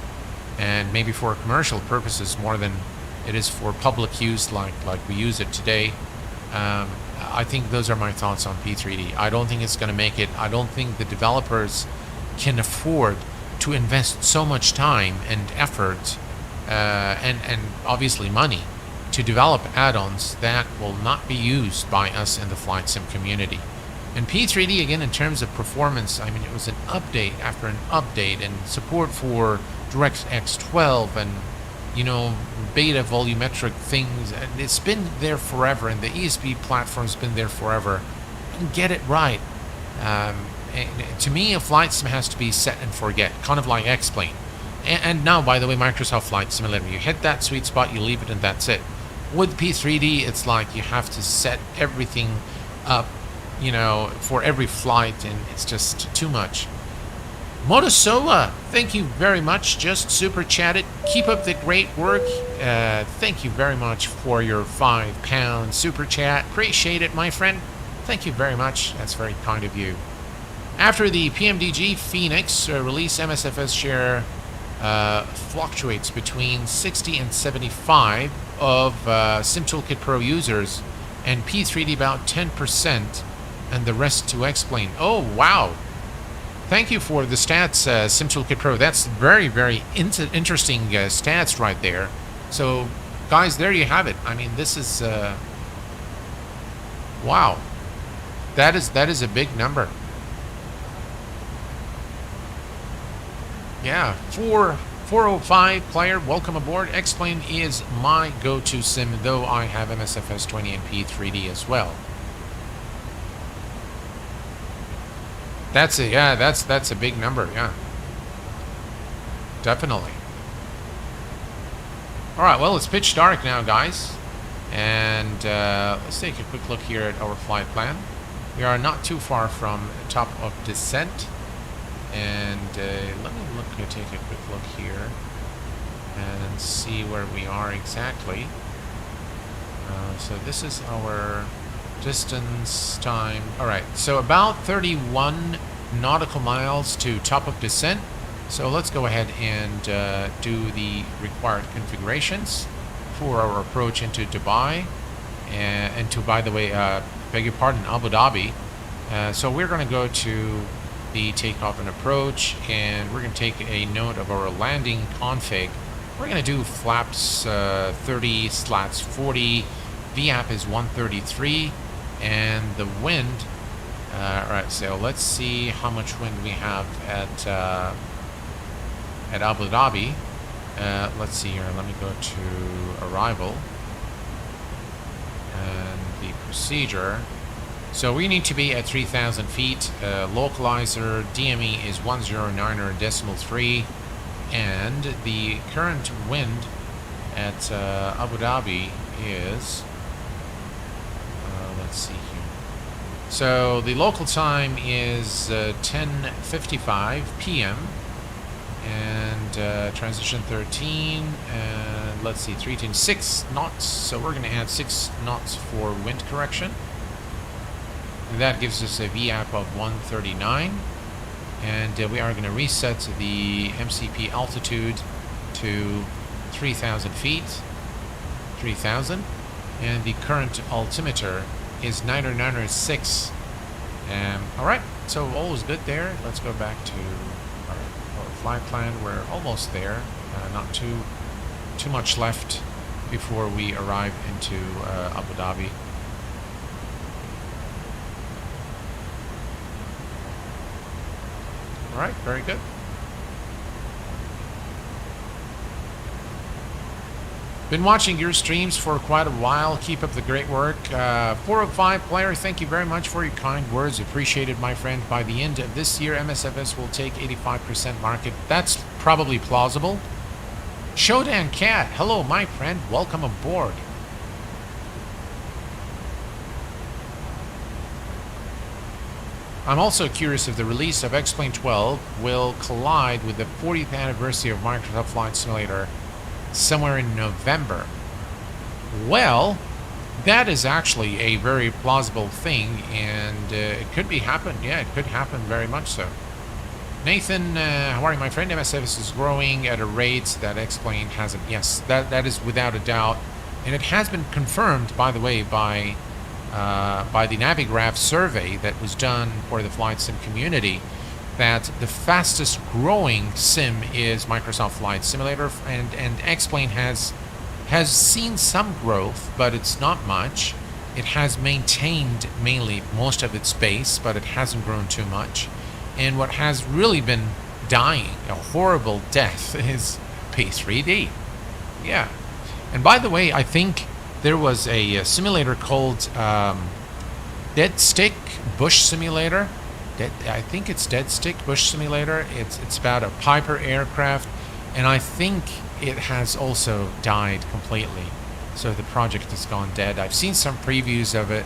and maybe for commercial purposes more than it is for public use like we use it today. I think those are my thoughts on P3D. I don't think it's going to make it. I don't think the developers can afford to invest so much time and effort and obviously money to develop add-ons that will not be used by us in the flight sim community. And P3D, again, in terms of performance, I mean, it was an update after an update, and support for DirectX 12 and, you know, beta volumetric things. And it's been there forever, and the ESP platform's been there forever. And get it right. And to me, a flight sim has to be set and forget, kind of like X-Plane. And now, by the way, Microsoft Flight Simulator, you hit that sweet spot, you leave it, and that's it. With P3D, it's like you have to set everything up, you know, for every flight, and it's just too much. Motosola, thank you very much. Just super chatted. Keep up the great work. Thank you very much for your £5 super chat. Appreciate it, my friend. Thank you very much. That's very kind of you. After the PMDG Phoenix release, MSFS share fluctuates between 60 and 75 of SimToolkit Pro users, and P3D about 10%, and the rest to X-Plane. Oh, wow. Thank you for the stats, SimToolkit Pro. That's very, very interesting stats right there. So, guys, there you have it. I mean, this is... wow. That is a big number. Yeah, 405 player, welcome aboard. X-Plane is my go-to sim, though I have MSFS 20 and P3D as well. That's a, yeah, that's a big number, yeah. Definitely. All right, well, it's pitch dark now, guys. And let's take a quick look here at our flight plan. We are not too far from top of descent. And let me take a quick look here and see where we are exactly. So this is our distance time. All right, so about 31 nautical miles to top of descent. So let's go ahead and do the required configurations for our approach into Dubai and to, by the way, beg your pardon, Abu Dhabi. So we're going to go to the takeoff and approach, and we're going to take a note of our landing config. We're going to do flaps 30, slats 40, VAP is 133, and the wind, alright, so let's see how much wind we have at Abu Dhabi. Let's see here, let me go to arrival, and the procedure. So we need to be at 3,000 feet. Localizer DME is 1090.3, and the current wind at Abu Dhabi is, let's see here. So the local time is 10:55 p.m. and transition 13, and let's see, 6 knots. So we're going to add 6 knots for wind correction. And that gives us a VAP of 139, and we are going to reset the MCP altitude to 3,000 feet, 3,000, and the current altimeter is 906. All right, so all is good there. Let's go back to our flight plan. We're almost there, not too much left before we arrive into Abu Dhabi. All right, very good. Been watching your streams for quite a while. Keep up the great work. 405 player, thank you very much for your kind words. Appreciated, my friend. By the end of this year, MSFS will take 85% market. That's probably plausible. Shodan Cat, hello, my friend. Welcome aboard. I'm also curious if the release of X-Plane 12 will collide with the 40th anniversary of Microsoft Flight Simulator somewhere in November. Well, that is actually a very plausible thing, and it could be happen. Yeah, it could happen very much so. Nathan, how are you, my friend? MSFS is growing at a rate that X-Plane hasn't. Yes, that is without a doubt, and it has been confirmed, by the way, by the Navigraph survey that was done for the flight sim community, that the fastest growing sim is Microsoft Flight Simulator, and X-Plane has seen some growth, but it's not much. it has maintained mainly most of its base, but it hasn't grown too much. And what has really been dying a horrible death is P3D. Yeah. And by the way, I think there was a simulator called Dead Stick Bush Simulator. I think it's Dead Stick Bush Simulator. It's about a Piper aircraft, and I think it has also died completely. So the project has gone dead. I've seen some previews of it,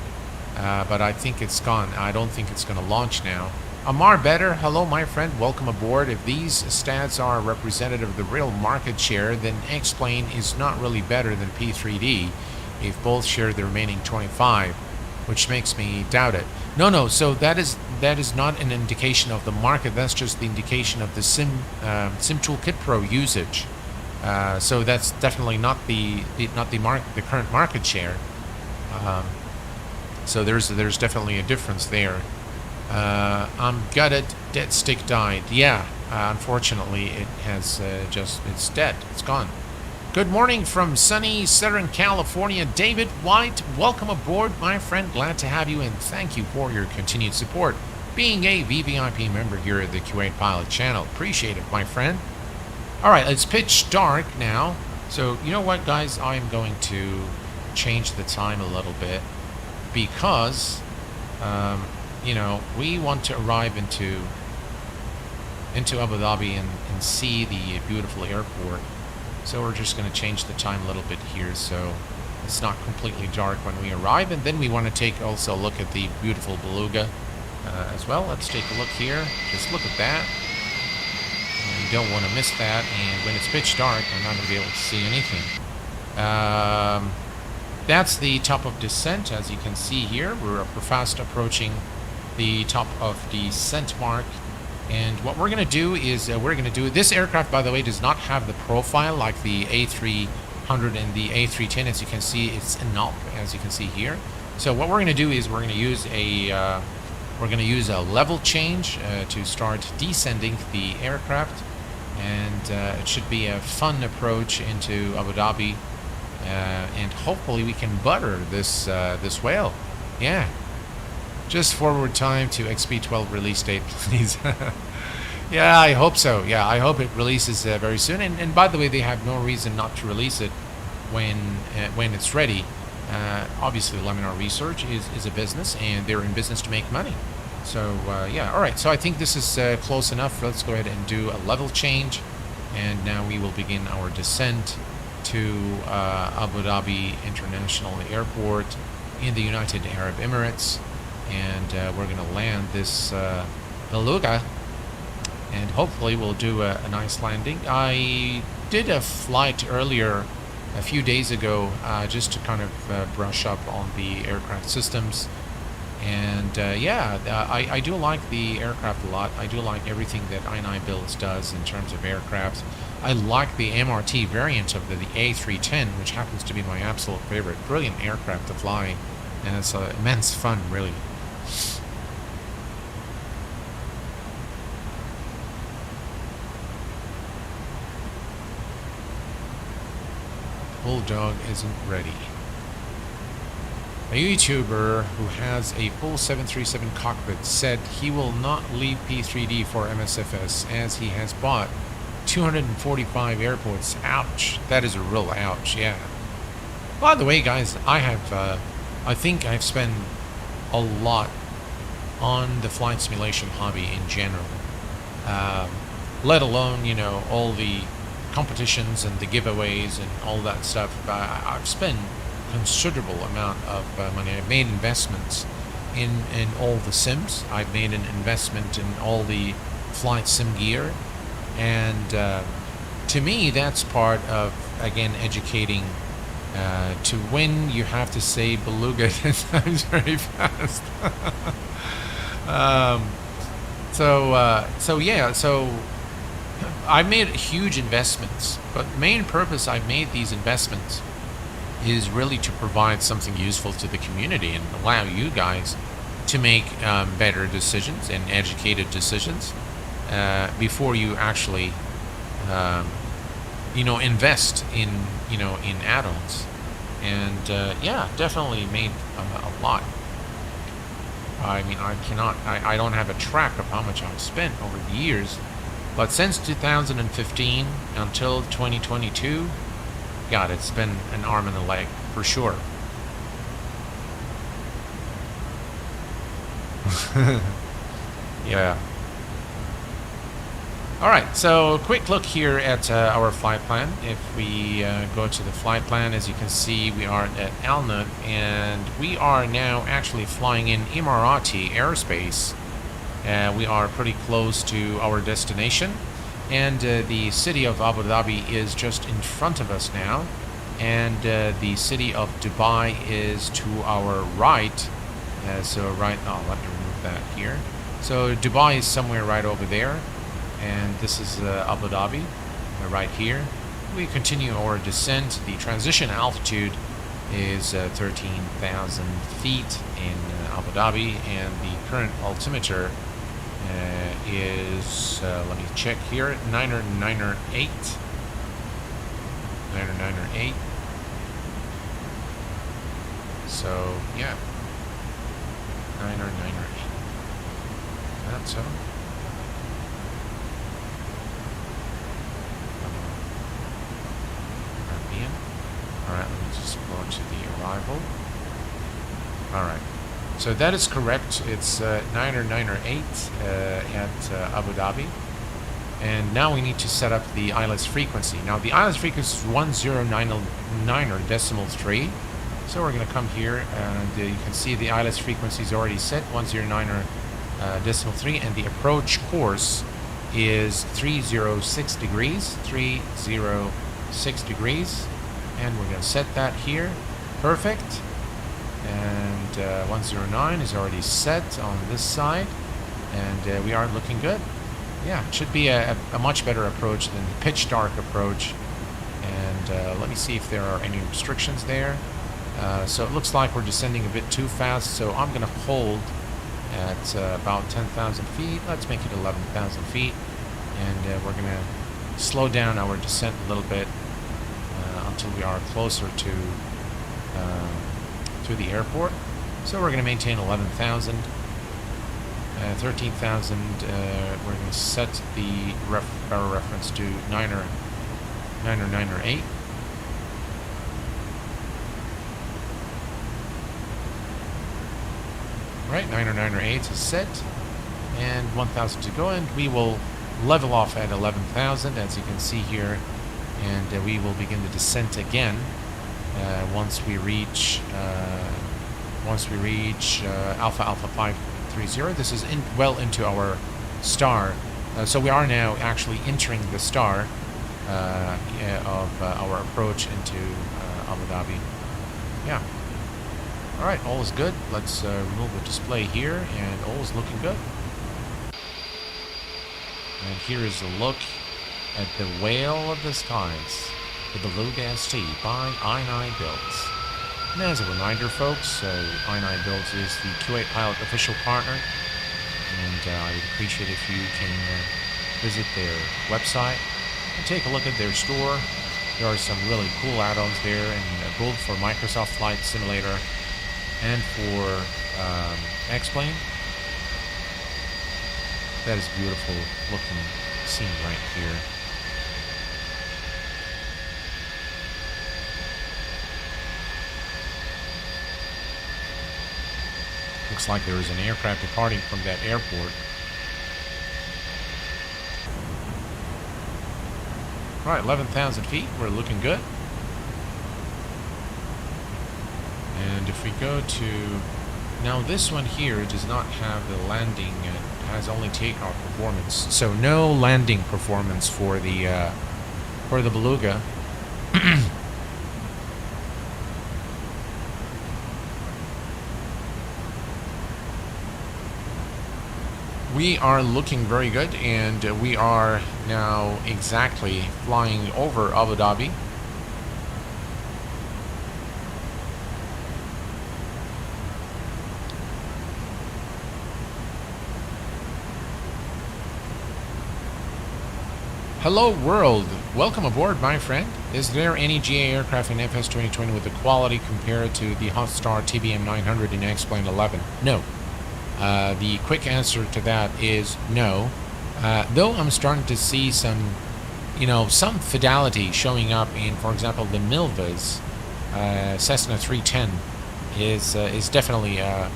but I think it's gone. I don't think it's going to launch now. Amar Better, hello my friend, welcome aboard. If these stats are representative of the real market share, then X-Plane is not really better than P3D if both share the remaining 25, which makes me doubt it. No, so that is not an indication of the market, that's just the indication of the SimToolKit Pro usage. So that's definitely not the current market share. So there's definitely a difference there. I'm gutted. Dead Stick died. Yeah, unfortunately, it has it's dead. It's gone. Good morning from sunny Southern California, David White. Welcome aboard, my friend. Glad to have you, and thank you for your continued support. Being a VVIP member here at the Kuwait Pilot channel, appreciate it, my friend. All right, it's pitch dark now. So you know what, guys? I'm going to change the time a little bit because. You know, we want to arrive into Abu Dhabi and see the beautiful airport. So we're just going to change the time a little bit here so it's not completely dark when we arrive. And then we want to take also a look at the beautiful Beluga as well. Let's take a look here. Just look at that. And you don't want to miss that. And when it's pitch dark, I'm not going to be able to see anything. That's the top of descent, as you can see here. We're fast approaching the top of the descent mark, and what we're going to do is this aircraft, by the way, does not have the profile like the A300 and the A310. As you can see, it's a knob, as you can see here. So what we're going to do is we're going to use a level change to start descending the aircraft, and it should be a fun approach into Abu Dhabi, and hopefully we can butter this whale. Yeah. Just forward time to XP12 release date, please. Yeah, I hope so. Yeah, I hope it releases very soon. And by the way, they have no reason not to release it when it's ready. Obviously, Laminar Research is a business, and they're in business to make money. So, yeah, all right. So I think this is close enough. Let's go ahead and do a level change. And now we will begin our descent to Abu Dhabi International Airport in the United Arab Emirates. And we're going to land this Beluga, and hopefully we'll do a nice landing. I did a flight earlier a few days ago just to kind of brush up on the aircraft systems, and yeah, I do like the aircraft a lot. I do like everything that iniBuilds does in terms of aircraft. I like the MRT variant of the A310, which happens to be my absolute favorite. Brilliant aircraft to fly, and it's immense fun, really. Bulldog isn't ready. A YouTuber who has a full 737 cockpit said he will not leave P3D for MSFS as he has bought 245 airports. Ouch. That is a real ouch, yeah. By the way, guys, I think I've spent a lot on the flight simulation hobby in general, let alone, you know, all the competitions and the giveaways and all that stuff. I've spent considerable amount of money. I've made investments in all the sims. I've made an investment in all the flight sim gear, and to me that's part of, again, educating. To win, you have to say Beluga 10 times very fast. So I made huge investments, but the main purpose I made these investments is really to provide something useful to the community and allow you guys to make better decisions and educated decisions before you actually invest in in add-ons. And yeah, definitely made a lot. I mean, I don't have a track of how much I've spent over the years, but since 2015 until 2022, God, it's been an arm and a leg for sure. Yeah. Alright, so a quick look here at our flight plan. If we go to the flight plan, as you can see, we are at Al Nut, and we are now actually flying in Emirati airspace. We are pretty close to our destination, and the city of Abu Dhabi is just in front of us now, and the city of Dubai is to our right. So right, oh, let me remove that here. So Dubai is somewhere right over there. And this is Abu Dhabi, right here. We continue our descent. The transition altitude is 13,000 feet in Abu Dhabi, and the current altimeter is, let me check here, 908. 908. So, yeah. 908. That's so. Alright, let me just go to the arrival. Alright, so that is correct. It's 908 at Abu Dhabi. And now we need to set up the ILS frequency. Now the ILS frequency is 1099.3. So we're going to come here, and you can see the ILS frequency is already set, 1099.3, and the approach course is 306 degrees. 306 degrees. And we're going to set that here. Perfect. And 109 is already set on this side. And we are looking good. Yeah, it should be a much better approach than the pitch dark approach. And let me see if there are any restrictions there. So it looks like we're descending a bit too fast. So I'm going to hold at about 10,000 feet. Let's make it 11,000 feet. And we're going to slow down our descent a little bit until we are closer to the airport. So we're going to maintain 11,000, 13,000. We're going to set the barrel reference to 9 or 8. Right, 9 or 8 is set, and 1,000 to go, and we will level off at 11,000, as you can see here. And we will begin the descent again once we reach Alpha 530. This is well into our star, so we are now actually entering the star of our approach into Abu Dhabi. Yeah. All right, all is good. Let's remove the display here, and all is looking good. And here is a look at the whale of the skies, the BelugaST by iniBuilds. And as a reminder, folks, iniBuilds is the Kuwait Pilot official partner, and I would appreciate if you can visit their website and take a look at their store. There are some really cool add-ons there, and both for Microsoft Flight Simulator and for X-Plane. That is a beautiful looking scene right here. Looks like there is an aircraft departing from that airport. All right, 11,000 feet. We're looking good. And if we go to... Now this one here does not have the landing. It has only takeoff performance. So no landing performance for the Beluga. We are looking very good, and we are now exactly flying over Abu Dhabi. Hello world, welcome aboard my friend. Is there any GA aircraft in FS 2020 with the quality compared to the Hotstar TBM 900 in X-Plane 11? No. The quick answer to that is no. Though I'm starting to see some, some fidelity showing up in, for example, the Milva's Cessna 310 is definitely a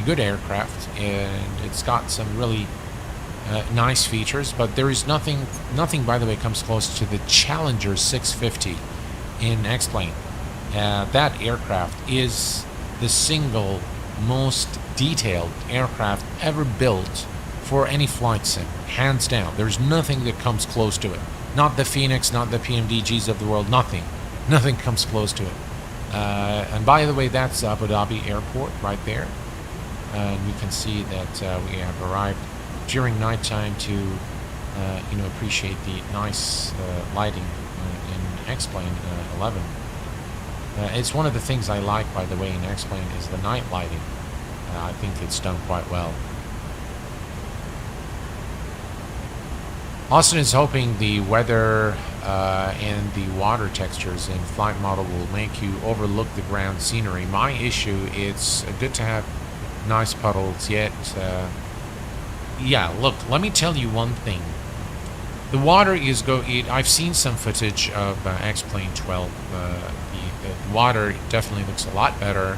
good aircraft, and it's got some really nice features, but there is nothing by the way comes close to the Challenger 650 in X-Plane. That aircraft is the single most detailed aircraft ever built for any flight sim, hands down. There's nothing that comes close to it. Not the Phoenix, not the PMDGs of the world, nothing comes close to it. And by the way, that's Abu Dhabi airport right there, and we can see that we have arrived during nighttime to appreciate the nice lighting in X-Plane 11. It's one of the things I like, by the way, in X-Plane is the night lighting. I think it's done quite well. Austin is hoping the weather and the water textures in flight model will make you overlook the ground scenery. My issue, it's good to have nice puddles, yet yeah, look, let me tell you one thing. The water is I've seen some footage of X-Plane 12. The water definitely looks a lot better.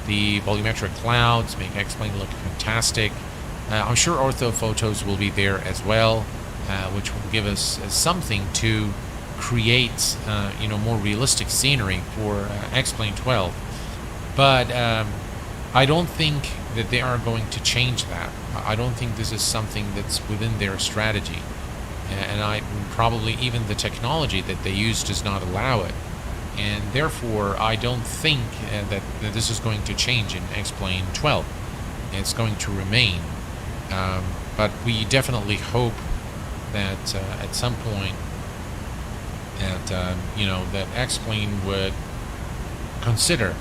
The volumetric clouds make X-Plane look fantastic. I'm sure ortho photos will be there as well, which will give us something to create, more realistic scenery for X-Plane 12. But I don't think that they are going to change that. I don't think this is something that's within their strategy, and probably even the technology that they use does not allow it, and therefore I don't think that this is going to change in X-Plane 12. It's going to remain, but we definitely hope that at some point that that X-Plane would consider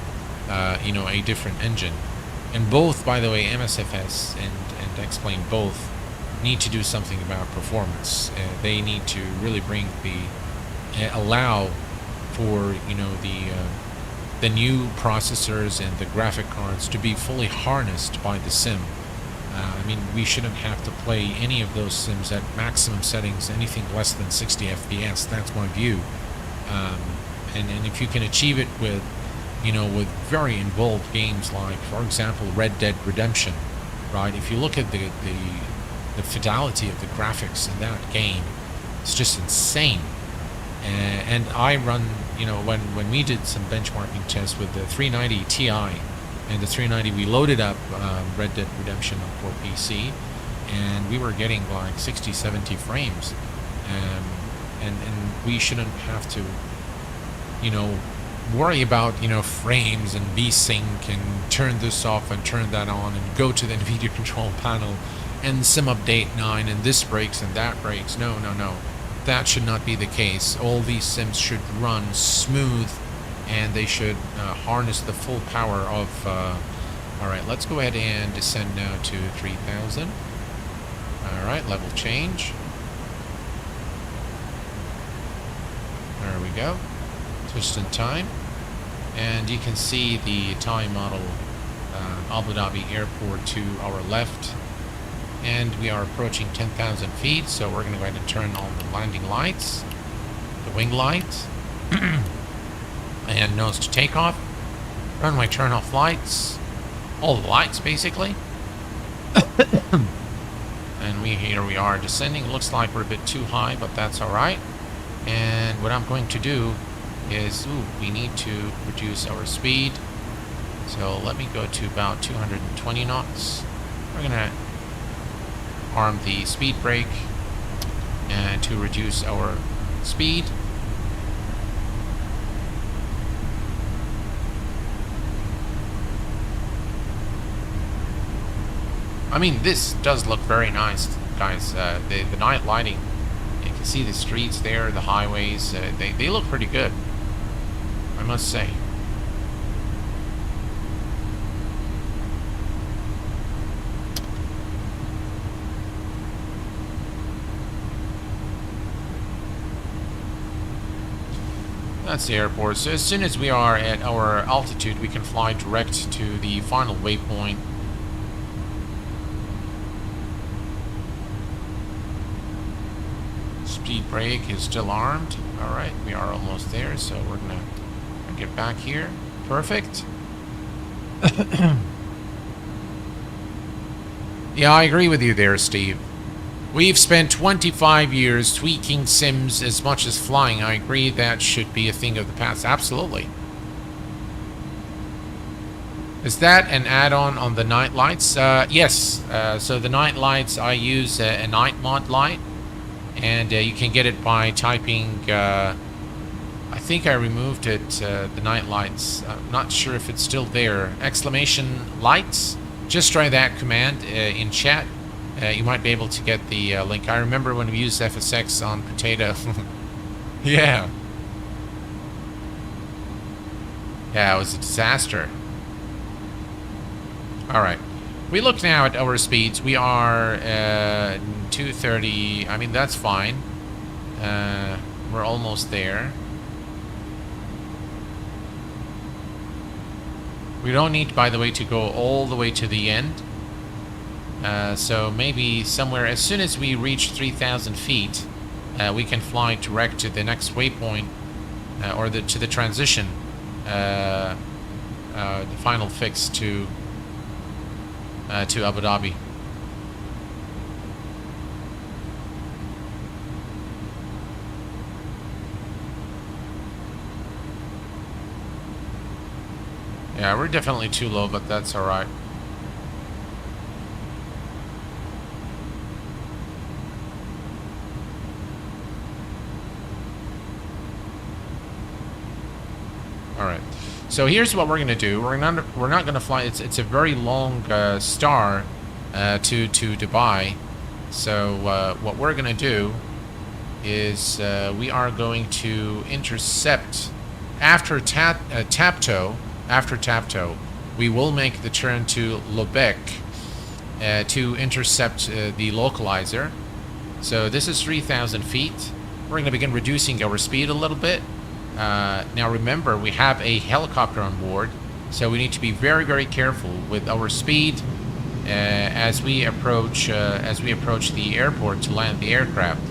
a different engine. And both, by the way, MSFS and X-Plane both need to do something about performance. They need to really bring allow for the new processors and the graphic cards to be fully harnessed by the sim. I mean, we shouldn't have to play any of those sims at maximum settings, anything less than 60 FPS. That's my view. And if you can achieve it with with very involved games like, for example, Red Dead Redemption, right? If you look at the fidelity of the graphics in that game, it's just insane. And I run, when we did some benchmarking tests with the 390 Ti and the 390, we loaded up Red Dead Redemption for PC, and we were getting like 60, 70 frames. And we shouldn't have to, worry about frames and VSync and turn this off and turn that on and go to the NVIDIA control panel and sim update 9 and this breaks and that breaks. No, that should not be the case. All these sims should run smooth, and they should harness the full power of alright, let's go ahead and descend now to 3000. Alright, level change. There we go. Just in time, and you can see the TaiModel Abu Dhabi airport to our left, and we are approaching 10,000 feet, so we're going to go ahead and turn on the landing lights, the wing lights, and nose to takeoff, runway turn off lights, all the lights basically. And here we are descending. It looks like we're a bit too high, but that's alright. And what I'm going to do is, we need to reduce our speed, so let me go to about 220 knots. We're gonna arm the speed brake and to reduce our speed. I mean, this does look very nice, guys. The night lighting, you can see the streets there, the highways, they look pretty good, I must say. That's the airport. So as soon as we are at our altitude, we can fly direct to the final waypoint. Speed brake is still armed. Alright, we are almost there, so we're gonna get back here. Perfect. Yeah, I agree with you there, Steve. We've spent 25 years tweaking sims as much as flying. I agree that should be a thing of the past. Absolutely. Is that an add-on on the night lights? Yes. So the night lights, I use a night mod light. And you can get it by typing, I think I removed it, the night lights. I'm not sure if it's still there. Exclamation lights. Just try that command in chat. You might be able to get the link. I remember when we used FSX on Potato. Yeah. Yeah, it was a disaster. Alright. We look now at our speeds. We are 230. I mean, that's fine. We're almost there. We don't need, by the way, to go all the way to the end. So maybe somewhere, as soon as we reach 3,000 feet, we can fly direct to the next waypoint, or to the transition, the final fix to Abu Dhabi. Yeah, we're definitely too low, but that's alright. Alright. So here's what we're going to do. We're not going to fly. It's a very long star to Dubai. So what we're going to do is we are going to intercept after Tapto. After Tapto, we will make the turn to Lubeck to intercept the localizer. So this is 3,000 feet. We're going to begin reducing our speed a little bit. Now remember, we have a helicopter on board, so we need to be very, very careful with our speed as we approach the airport to land the aircraft.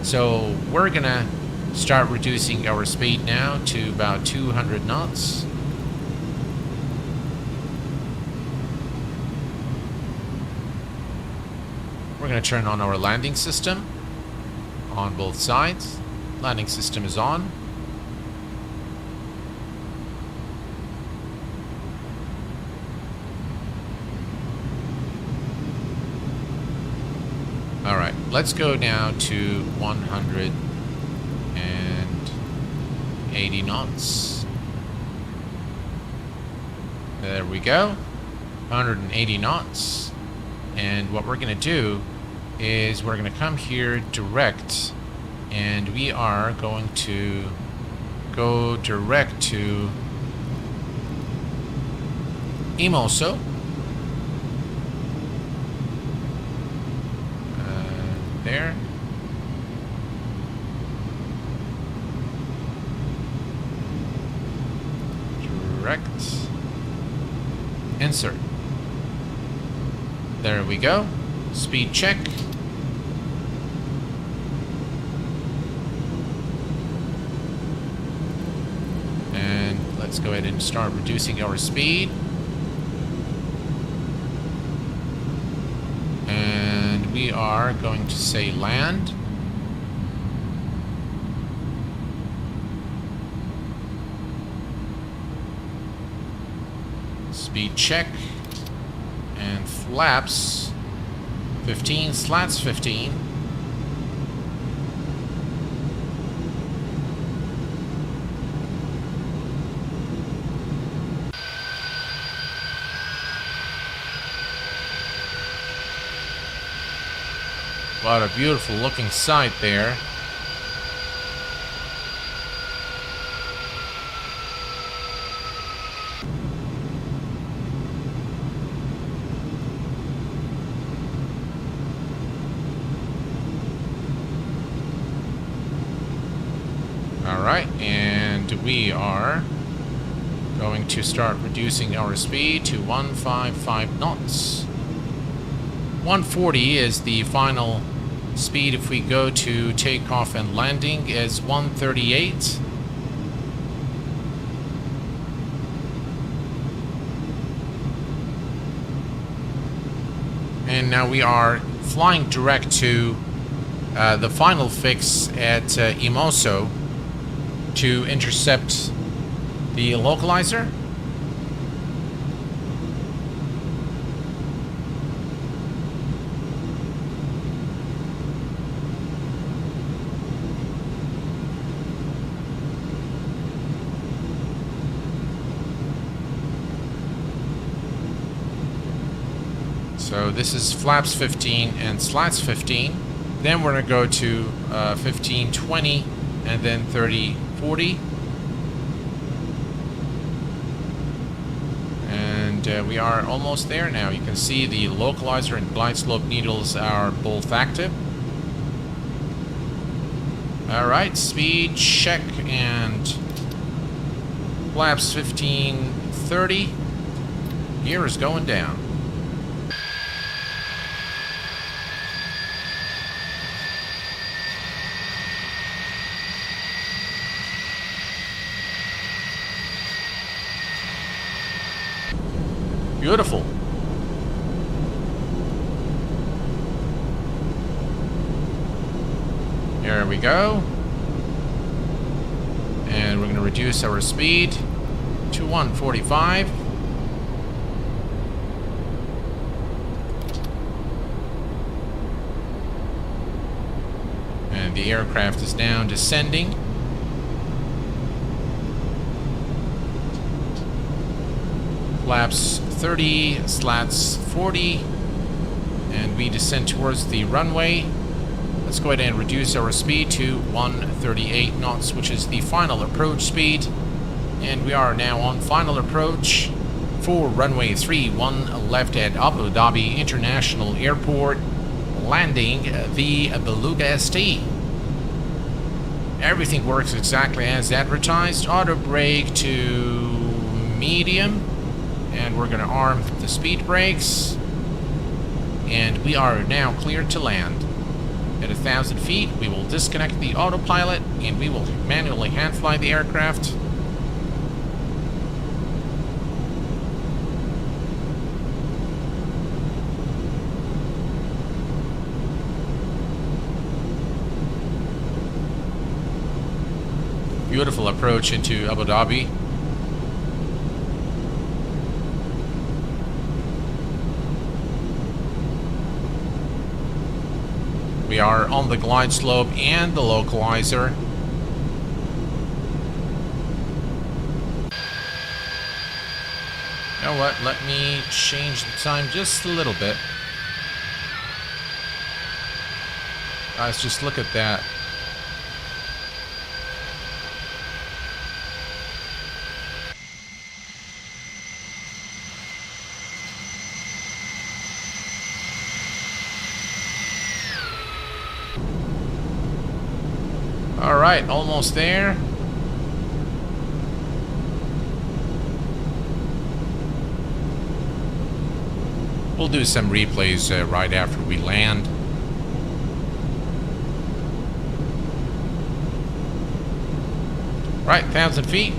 So we're going to start reducing our speed now to about 200 knots. We're going to turn on our landing system on both sides. Landing system is on. Alright, let's go now to 180 knots. There we go. 180 knots. And what we're going to do is we're going to come here direct, and we are going to go direct to Imoso. There. Direct. Insert. There we go. Speed check. And let's go ahead and start reducing our speed. And we are going to say land. Speed check. And flaps 15, slats 15. What a beautiful looking sight there. Alright, and and we are going to start reducing our speed to 155 knots. 140 is the final speed. If we go to takeoff and landing is 138. And now we are flying direct to the final fix at Imoso to intercept the localizer. So this is flaps 15 and slats 15. Then we're going to go to 15-20 and then 30-40. And we are almost there now. You can see the localizer and glide slope needles are both active. Alright, speed check and flaps 15-30. Gear is going down. Beautiful. There we go. And we're going to reduce our speed to 145. And the aircraft is now descending. Flaps 30, slats 40, and we descend towards the runway. Let's go ahead and reduce our speed to 138 knots, which is the final approach speed. And we are now on final approach for runway 31 left at Abu Dhabi International Airport, landing the BelugaST. Everything works exactly as advertised. Auto brake to medium. And we're going to arm the speed brakes. And we are now cleared to land. At 1,000 feet, we will disconnect the autopilot and we will manually hand fly the aircraft. Beautiful approach into Abu Dhabi. We are on the glide slope and the localizer. You know what? Let me change the time just a little bit. Guys, just look at that. Alright, almost there. We'll do some replays right after we land. Right, 1,000 feet.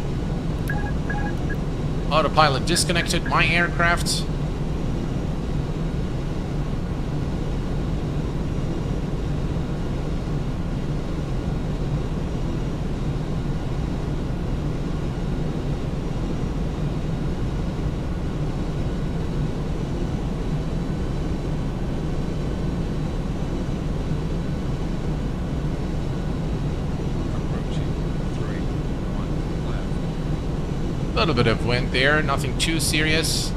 Autopilot disconnected my aircraft. A little bit of wind there, nothing too serious.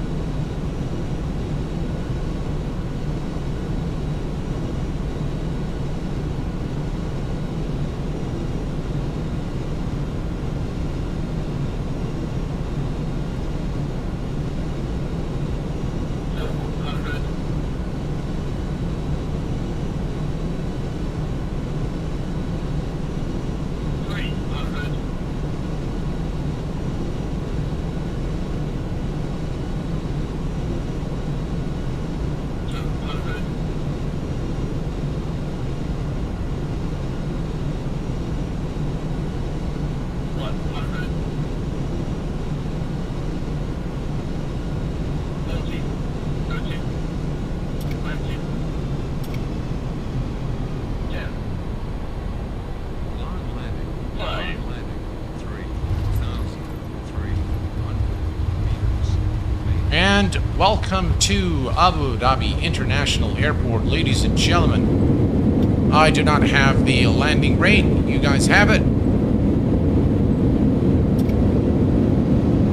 And welcome to Abu Dhabi International Airport, ladies and gentlemen. I do not have the landing rate. You guys have it.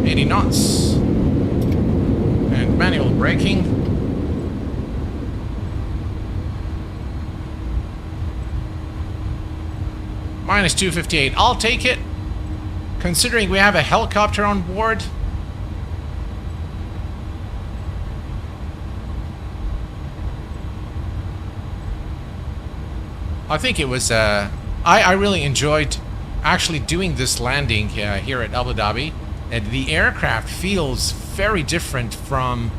80 knots. And manual braking. Minus 258. I'll take it. Considering we have a helicopter on board. I think it was, I really enjoyed actually doing this landing here at Abu Dhabi. The aircraft feels very different from,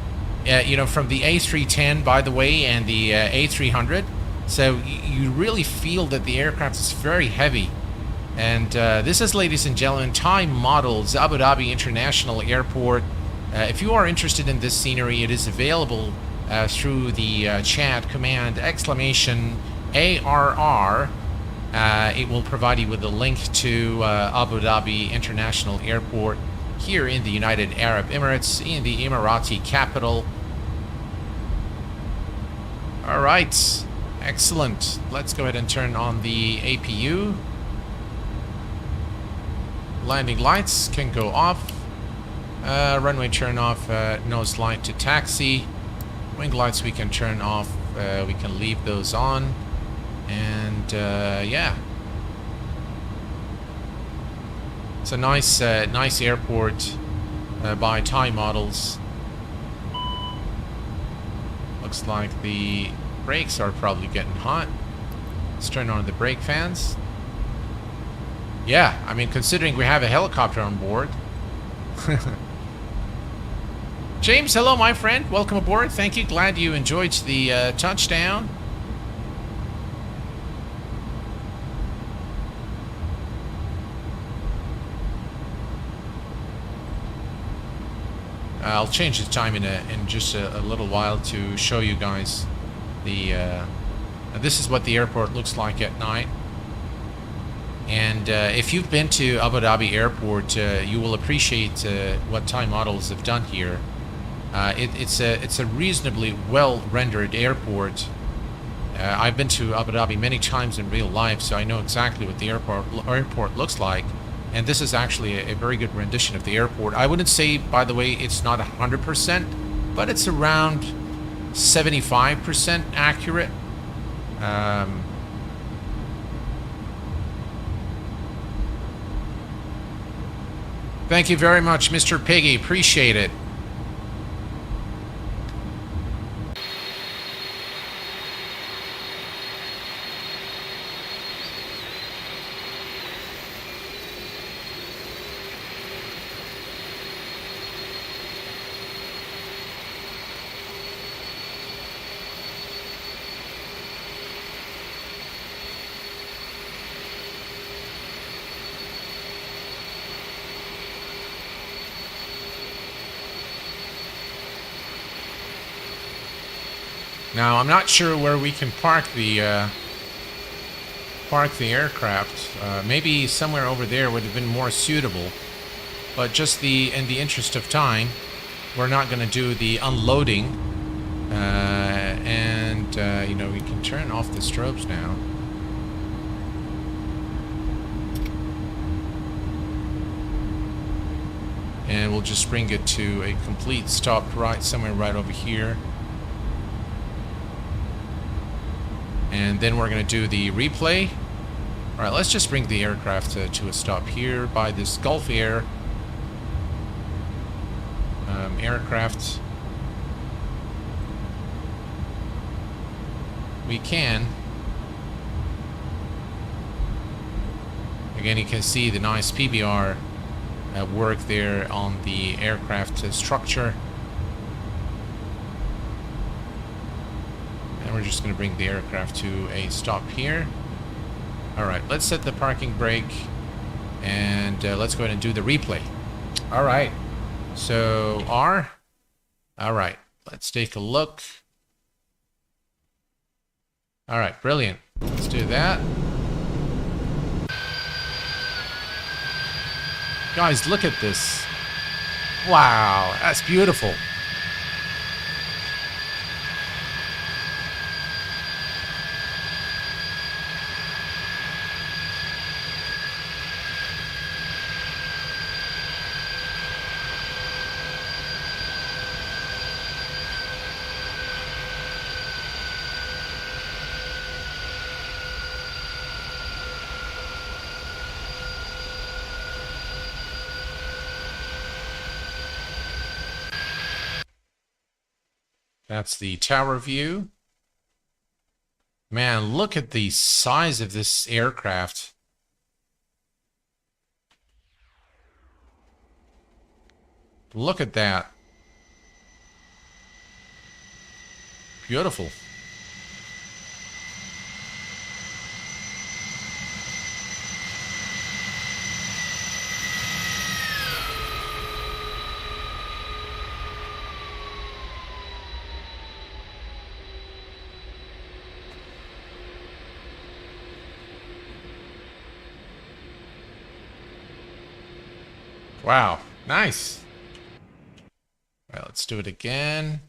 from the A310, by the way, and the A300. So you really feel that the aircraft is very heavy. And this is, ladies and gentlemen, TaiModels, Abu Dhabi International Airport. If you are interested in this scenery, it is available through the chat command !ARR. It will provide you with a link to Abu Dhabi International Airport here in the United Arab Emirates, in the Emirati capital. All right, excellent. Let's go ahead and turn on the APU. Landing lights can go off. Runway turn off, nose light to taxi. Wing lights we can turn off. We can leave those on. And yeah, it's a nice nice airport by TaiModels. Looks like the brakes are probably getting hot. Let's turn on the brake fans. Yeah, I mean, considering we have a helicopter on board. James, hello my friend, welcome aboard. Thank you, glad you enjoyed the touchdown. I'll change the time in just a little while to show you guys the this is what the airport looks like at night. And if you've been to Abu Dhabi Airport, you will appreciate what TaiModels have done here. It's a reasonably well rendered airport. I've been to Abu Dhabi many times in real life, so I know exactly what the airport looks like. And this is actually a very good rendition of the airport. I wouldn't say, by the way, it's not 100%, but it's around 75% accurate. Thank you very much, Mr. Piggy. Appreciate it. Now, I'm not sure where we can park the aircraft. Maybe somewhere over there would have been more suitable. But just in the interest of time, we're not going to do the unloading. We can turn off the strobes now. And we'll just bring it to a complete stop right somewhere right over here. And then we're going to do the replay. All right, let's just bring the aircraft to a stop here by this Gulf Air aircraft. We can. Again, you can see the nice PBR work there on the aircraft structure. We're just going to bring the aircraft to a stop here. All right, let's set the parking brake and let's go ahead and do the replay. All right, so R. All right, let's take a look. All right, brilliant. Let's do that. Guys, look at this. Wow, that's beautiful. That's the tower view. Man, look at the size of this aircraft. Look at that. Beautiful. Wow, nice. All right, let's do it again.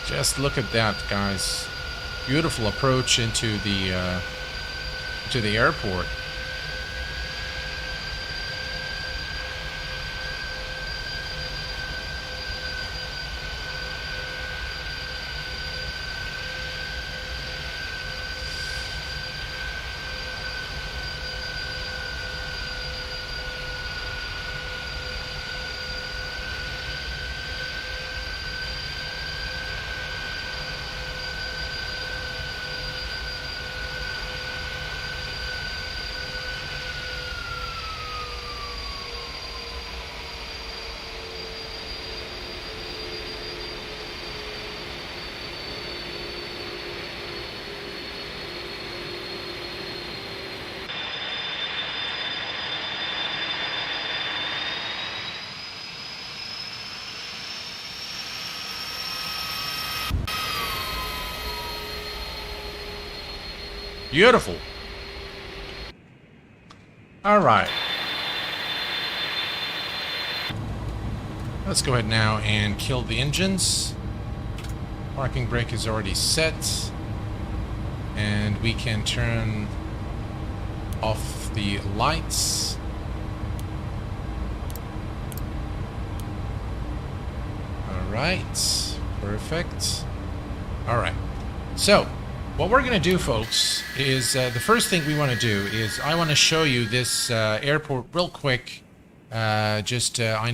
Just look at that, guys. Beautiful approach into the airport. Beautiful. All right. Let's go ahead now and kill the engines. Parking brake is already set. And we can turn off the lights. All right. Perfect. All right. So, what we're going to do, folks, is the first thing we want to do is I want to show you this airport real quick. I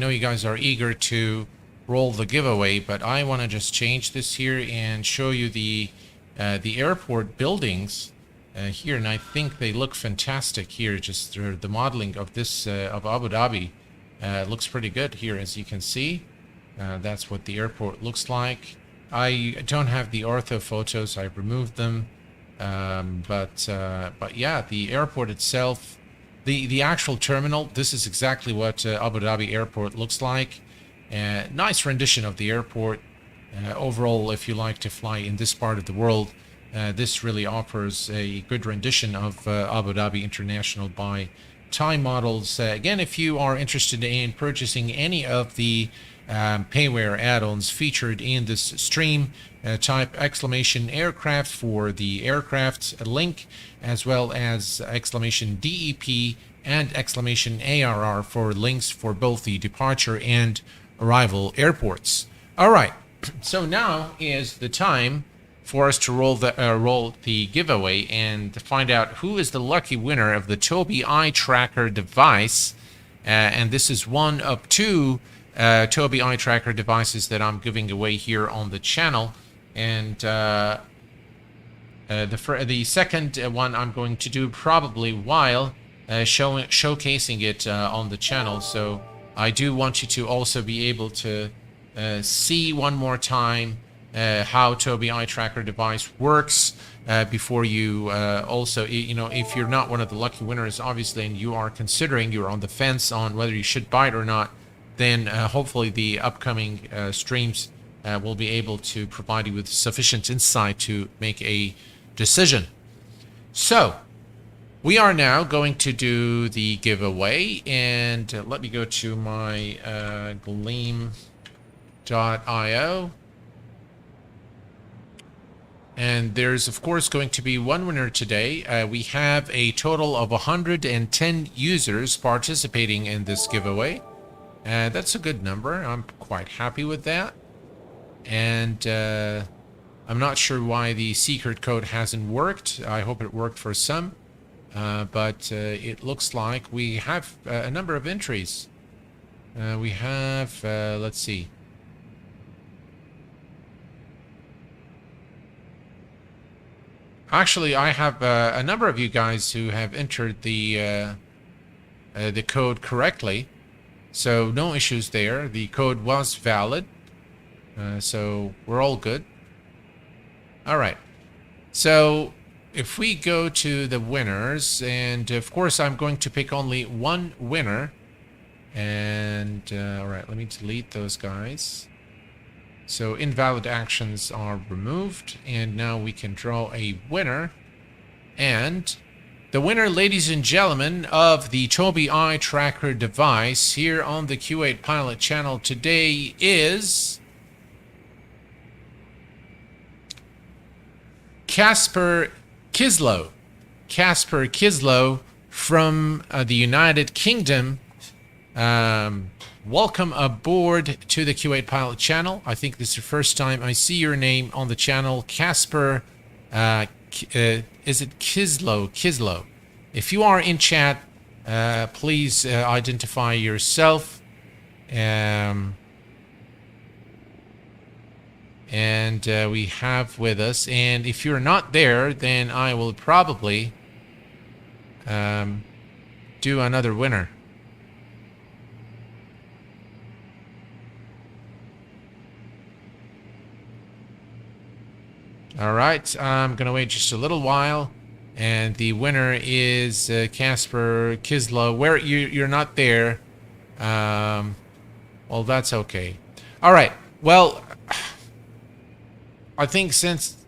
know you guys are eager to roll the giveaway, but I want to just change this here and show you the airport buildings here, and I think they look fantastic here. Just the modeling of this of Abu Dhabi looks pretty good here, as you can see. That's what the airport looks like. I don't have the ortho photos. I've removed them, but yeah, the airport itself, the actual terminal. This is exactly what Abu Dhabi Airport looks like. Nice rendition of the airport. Overall, if you like to fly in this part of the world, this really offers a good rendition of Abu Dhabi International by TaiModels. Again, if you are interested in purchasing any of the payware add-ons featured in this stream, type !aircraft for the aircraft link, as well as !DEP and !ARR for links for both the departure and arrival airports. All right, so now is the time for us to roll the giveaway and to find out who is the lucky winner of the Tobii Eye Tracker device. And this is one of two Tobii Eye Tracker devices that I'm giving away here on the channel, and the second one I'm going to do probably while showcasing it on the channel. So I do want you to also be able to see one more time how Tobii Eye Tracker device works before you also, if you're not one of the lucky winners, obviously, and you are considering, you're on the fence on whether you should buy it or not, then hopefully the upcoming streams will be able to provide you with sufficient insight to make a decision. So, we are now going to do the giveaway, and let me go to my Gleam.io, And there's, of course, going to be one winner today. We have a total of 110 users participating in this giveaway. That's a good number. I'm quite happy with that. And I'm not sure why the secret code hasn't worked. I hope it worked for some. But it looks like we have a number of entries. We have, let's see. Actually, I have a number of you guys who have entered the code correctly, so no issues there. The code was valid, so we're all good. All right, so if we go to the winners, and of course I'm going to pick only one winner, and all right, let me delete those guys. So invalid actions are removed, and now we can draw a winner. And the winner, ladies and gentlemen, of the OBBI tracker device here on the Q8 Pilot channel today is Casper Kislow. Casper Kislow from the United Kingdom. Welcome aboard to the Q8 Pilot channel. I think this is the first time I see your name on the channel. Casper, is it Kislow? Kislow. If you are in chat, please identify yourself. And we have with us, and if you're not there, then I will probably do another winner. All right, I'm gonna wait just a little while, and the winner is Casper Kislow. Where you're not there, well, that's okay. All right, well, I think since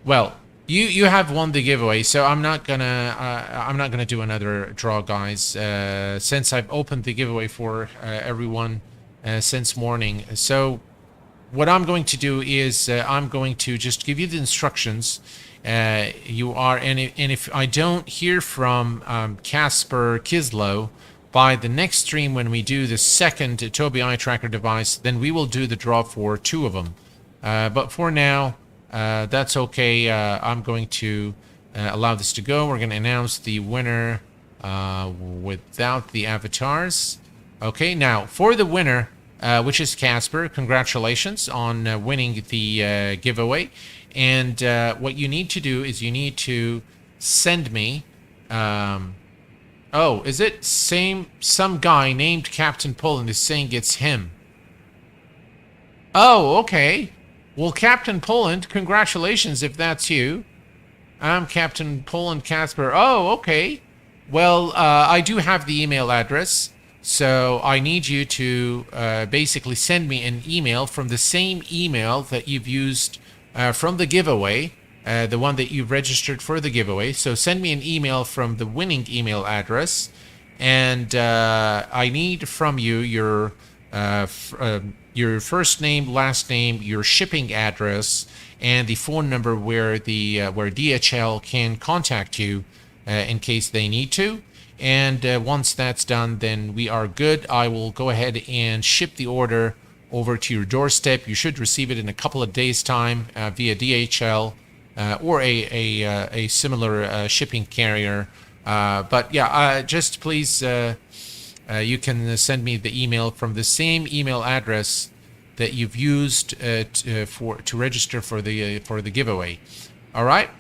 well, you have won the giveaway, so I'm not gonna do another draw, guys. Since I've opened the giveaway for everyone since morning. So what I'm going to do is I'm going to just give you the instructions. And if I don't hear from Casper Kislow by the next stream when we do the second OBBI tracker device, then we will do the draw for two of them. But for now, that's okay. I'm going to allow this to go. We're going to announce the winner without the avatars. Okay, now for the winner, which is Casper, congratulations on winning the giveaway. And what you need to do is you need to send me. Oh, is it some guy named Captain Poland is saying it's him? Oh, okay. Well, Captain Poland, congratulations if that's you. I'm Captain Poland Casper. Oh, okay. Well, I do have the email address. So I need you to basically send me an email from the same email that you've used from the giveaway, the one that you've registered for the giveaway. So send me an email from the winning email address, and I need from you your first name, last name, your shipping address, and the phone number where where DHL can contact you in case they need to. And once that's done, then we are good. I will go ahead and ship the order over to your doorstep. You should receive it in a couple of days' time via DHL or a similar shipping carrier. But yeah, just please, you can send me the email from the same email address that you've used to register for the giveaway. All right,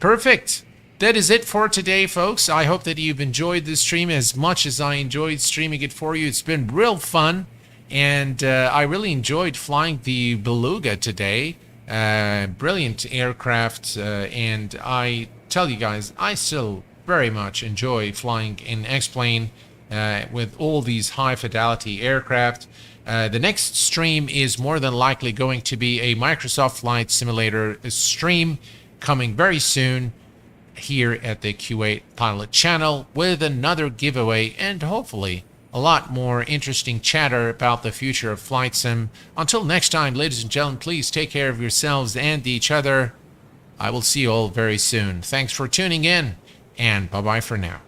perfect. That is it for today, folks. I hope that you've enjoyed this stream as much as I enjoyed streaming it for you. It's been real fun, and I really enjoyed flying the Beluga today. Brilliant aircraft, and I tell you guys, I still very much enjoy flying in X-Plane with all these high-fidelity aircraft. The next stream is more than likely going to be a Microsoft Flight Simulator stream coming very soon here at the Q8 Pilot channel with another giveaway and hopefully a lot more interesting chatter about the future of flight sim. Until next time, ladies and gentlemen, please take care of yourselves and each other. I will see you all very soon. Thanks for tuning in, and bye-bye for now.